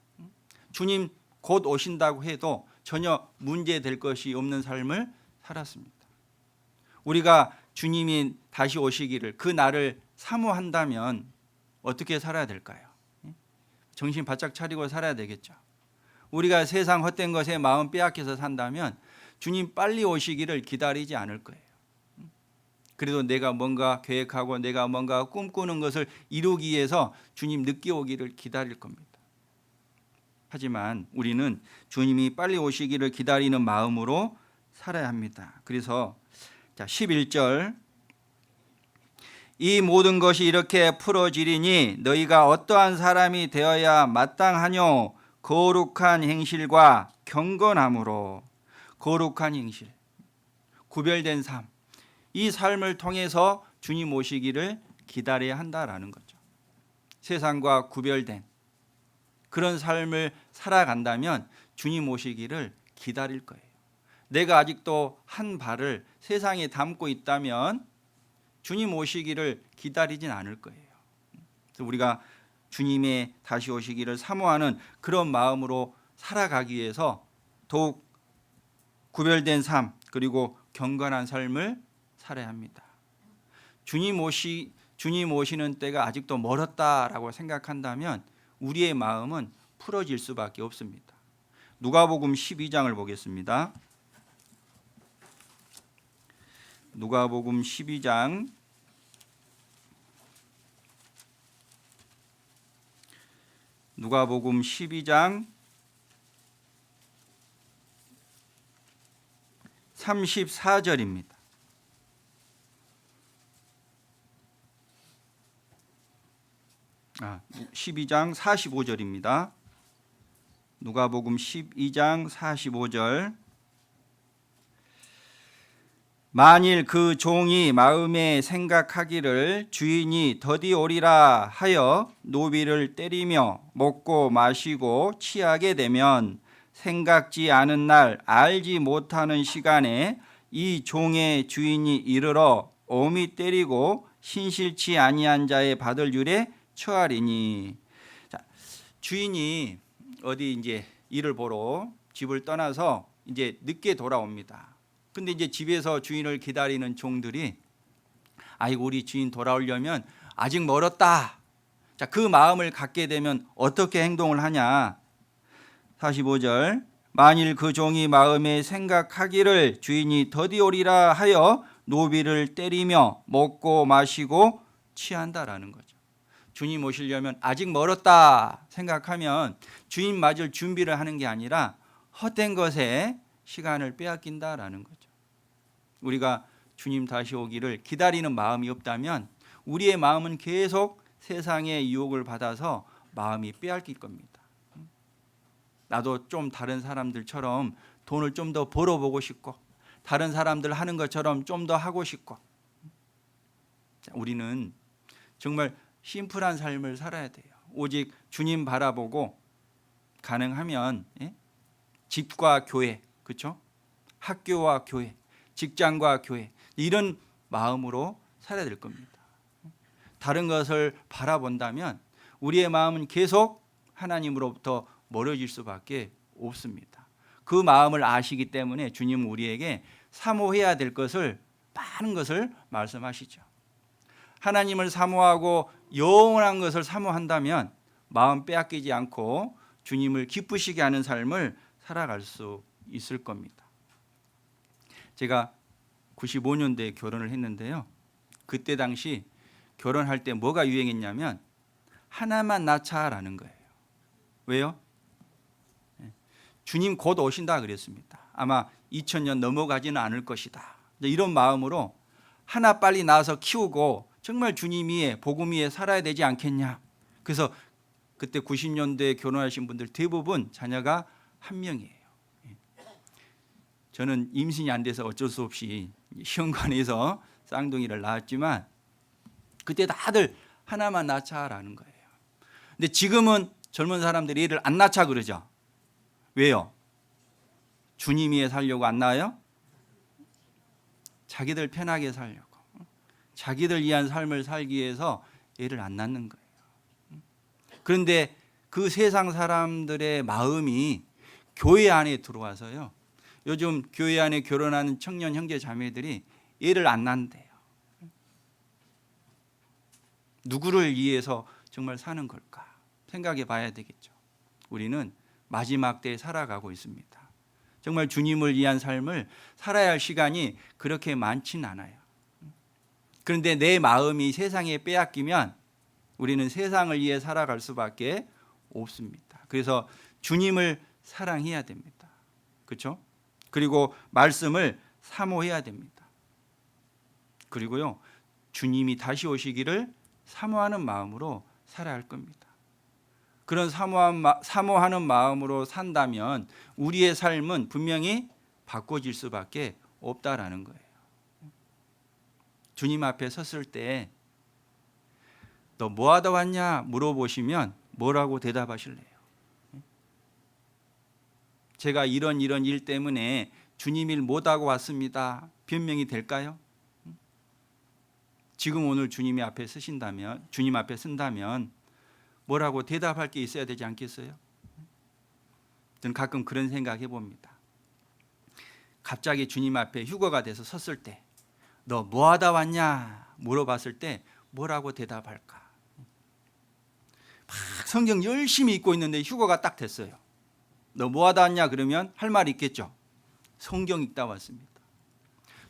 주님 곧 오신다고 해도 전혀 문제될 것이 없는 삶을 살았습니다. 우리가 주님이 다시 오시기를 그 날을 사모한다면 어떻게 살아야 될까요? 정신 바짝 차리고 살아야 되겠죠. 우리가 세상 헛된 것에 마음 빼앗겨서 산다면 주님 빨리 오시기를 기다리지 않을 거예요. 그래도 내가 뭔가 계획하고 내가 뭔가 꿈꾸는 것을 이루기 위해서 주님 늦게 오기를 기다릴 겁니다. 하지만 우리는 주님이 빨리 오시기를 기다리는 마음으로 살아야 합니다. 그래서 11절 이 모든 것이 이렇게 풀어지리니 너희가 어떠한 사람이 되어야 마땅하뇨 거룩한 행실과 경건함으로. 거룩한 행실, 구별된 삶, 이 삶을 통해서 주님 오시기를 기다려야 한다라는 거죠. 세상과 구별된 그런 삶을 살아간다면 주님 오시기를 기다릴 거예요. 내가 아직도 한 발을 세상에 담고 있다면 주님 오시기를 기다리진 않을 거예요. 그래서 우리가 주님의 다시 오시기를 사모하는 그런 마음으로 살아가기 위해서 더욱 구별된 삶 그리고 경건한 삶을 살아야 합니다. 주님 오시는 때가 아직도 멀었다라고 생각한다면 우리의 마음은 풀어질 수밖에 없습니다. 누가복음 12장을 보겠습니다. 누가복음 12장 34절입니다. 12장 45절입니다. 누가복음 12장 45절 만일 그 종이 마음에 생각하기를 주인이 더디 오리라 하여 노비를 때리며 먹고 마시고 취하게 되면 생각지 않은 날 알지 못하는 시간에 이 종의 주인이 이르러 엄히 때리고 신실치 아니한 자의 받을 율에 처하리니. 자, 주인이 어디 이제 일을 보러 집을 떠나서 이제 늦게 돌아옵니다. 근데 이제 집에서 주인을 기다리는 종들이 아이고 우리 주인 돌아오려면 아직 멀었다. 자, 그 마음을 갖게 되면 어떻게 행동을 하냐? 45절 만일 그 종이 마음에 생각하기를 주인이 더디 오리라 하여 노비를 때리며 먹고 마시고 취한다라는 거죠. 주님 오시려면 아직 멀었다 생각하면 주인 맞을 준비를 하는 게 아니라 헛된 것에 시간을 빼앗긴다라는 거죠. 우리가 주님 다시 오기를 기다리는 마음이 없다면 우리의 마음은 계속 세상의 유혹을 받아서 마음이 빼앗길 겁니다. 나도 좀 다른 사람들처럼 돈을 좀 더 벌어보고 싶고 다른 사람들 하는 것처럼 좀 더 하고 싶고. 우리는 정말 심플한 삶을 살아야 돼요. 오직 주님 바라보고 가능하면 집과 교회, 그렇죠? 학교와 교회, 직장과 교회, 이런 마음으로 살아야 될 겁니다. 다른 것을 바라본다면 우리의 마음은 계속 하나님으로부터 멀어질 수밖에 없습니다. 그 마음을 아시기 때문에 주님은 우리에게 사모해야 될 것을, 많은 것을 말씀하시죠. 하나님을 사모하고 영원한 것을 사모한다면 마음 빼앗기지 않고 주님을 기쁘시게 하는 삶을 살아갈 수 있을 겁니다. 제가 95년도에 결혼을 했는데요. 그때 당시 결혼할 때 뭐가 유행했냐면 하나만 낳자라는 거예요. 왜요? 주님 곧 오신다 그랬습니다. 아마 2000년 넘어가지는 않을 것이다. 이런 마음으로 하나 빨리 낳아서 키우고 정말 주님 위에, 복음 위에 살아야 되지 않겠냐. 그래서 그때 90년대에 결혼하신 분들 대부분 자녀가 한 명이에요. 저는 임신이 안 돼서 어쩔 수 없이 시험관에서 쌍둥이를 낳았지만 그때 다들 하나만 낳자라는 거예요. 근데 지금은 젊은 사람들이 애를 안 낳자 그러죠. 왜요? 주님 위에 살려고 안 낳아요? 자기들 편하게 살려고, 자기들 위한 삶을 살기 위해서 애를 안 낳는 거예요. 그런데 그 세상 사람들의 마음이 교회 안에 들어와서요, 요즘 교회 안에 결혼하는 청년 형제 자매들이 애를 안 낳는데요. 누구를 위해서 정말 사는 걸까 생각해 봐야 되겠죠. 우리는 마지막 때에 살아가고 있습니다. 정말 주님을 위한 삶을 살아야 할 시간이 그렇게 많진 않아요. 그런데 내 마음이 세상에 빼앗기면 우리는 세상을 위해 살아갈 수밖에 없습니다. 그래서 주님을 사랑해야 됩니다. 그렇죠? 그리고 말씀을 사모해야 됩니다. 그리고요, 주님이 다시 오시기를 사모하는 마음으로 살아야 할 겁니다. 그런 사모하는 마음으로 산다면 우리의 삶은 분명히 바꿔질 수밖에 없다라는 거예요. 주님 앞에 섰을 때 너 뭐 하다 왔냐 물어보시면 뭐라고 대답하실래요? 제가 이런 일 때문에 주님 일 못하고 왔습니다. 변명이 될까요? 지금 오늘 주님 앞에 쓴다면 뭐라고 대답할 게 있어야 되지 않겠어요? 저는 가끔 그런 생각 해봅니다. 갑자기 주님 앞에 휴거가 돼서 섰을 때 너 뭐 하다 왔냐 물어봤을 때 뭐라고 대답할까? 막 성경 열심히 읽고 있는데 휴거가 딱 됐어요. 너 뭐 하다 왔냐 그러면 할 말이 있겠죠. 성경 읽다 왔습니다.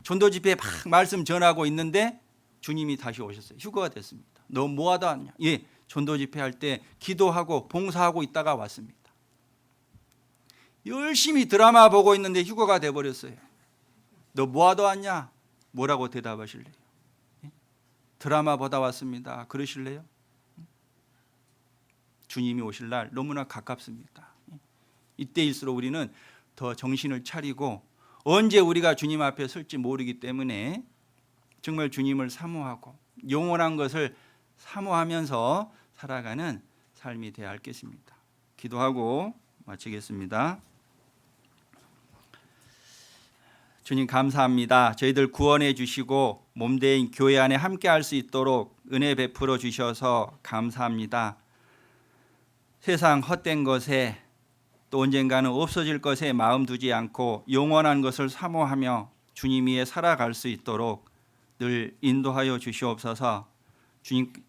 전도 집회에 막 말씀 전하고 있는데 주님이 다시 오셨어요. 휴거가 됐습니다. 너 뭐 하다 왔냐? 예, 전도 집회 할 때 기도하고 봉사하고 있다가 왔습니다. 열심히 드라마 보고 있는데 휴거가 돼버렸어요. 너 뭐 하다 왔냐? 뭐라고 대답하실래요? 예? 드라마 보다 왔습니다. 그러실래요? 주님이 오실 날 너무나 가깝습니다. 이때일수록 우리는 더 정신을 차리고 언제 우리가 주님 앞에 설지 모르기 때문에 정말 주님을 사모하고 영원한 것을 사모하면서 살아가는 삶이 되어야 겠습니다. 기도하고 마치겠습니다. 주님 감사합니다. 저희들 구원해 주시고 몸된 교회 안에 함께할 수 있도록 은혜 베풀어 주셔서 감사합니다. 세상 헛된 것에 또 언젠가는 없어질 것에 마음 두지 않고 영원한 것을 사모하며 주님 위에 살아갈 수 있도록 늘 인도하여 주시옵소서.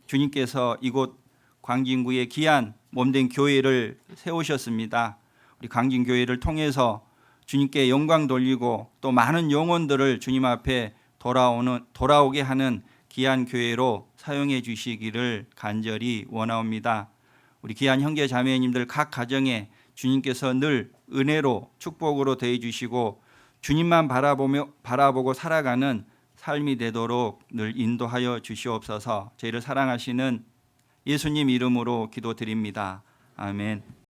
주님께서 이곳 광진구에 귀한 몸된 교회를 세우셨습니다. 우리 광진교회를 통해서 주님께 영광 돌리고 또 많은 영혼들을 주님 앞에 돌아오게 하는 귀한 교회로 사용해 주시기를 간절히 원하옵니다. 우리 귀한 형제 자매님들 각 가정에 주님께서 늘 은혜로 축복으로 대해 주시고 주님만 바라보고 살아가는 삶이 되도록 늘 인도하여 주시옵소서. 저희를 사랑하시는 예수님 이름으로 기도드립니다. 아멘.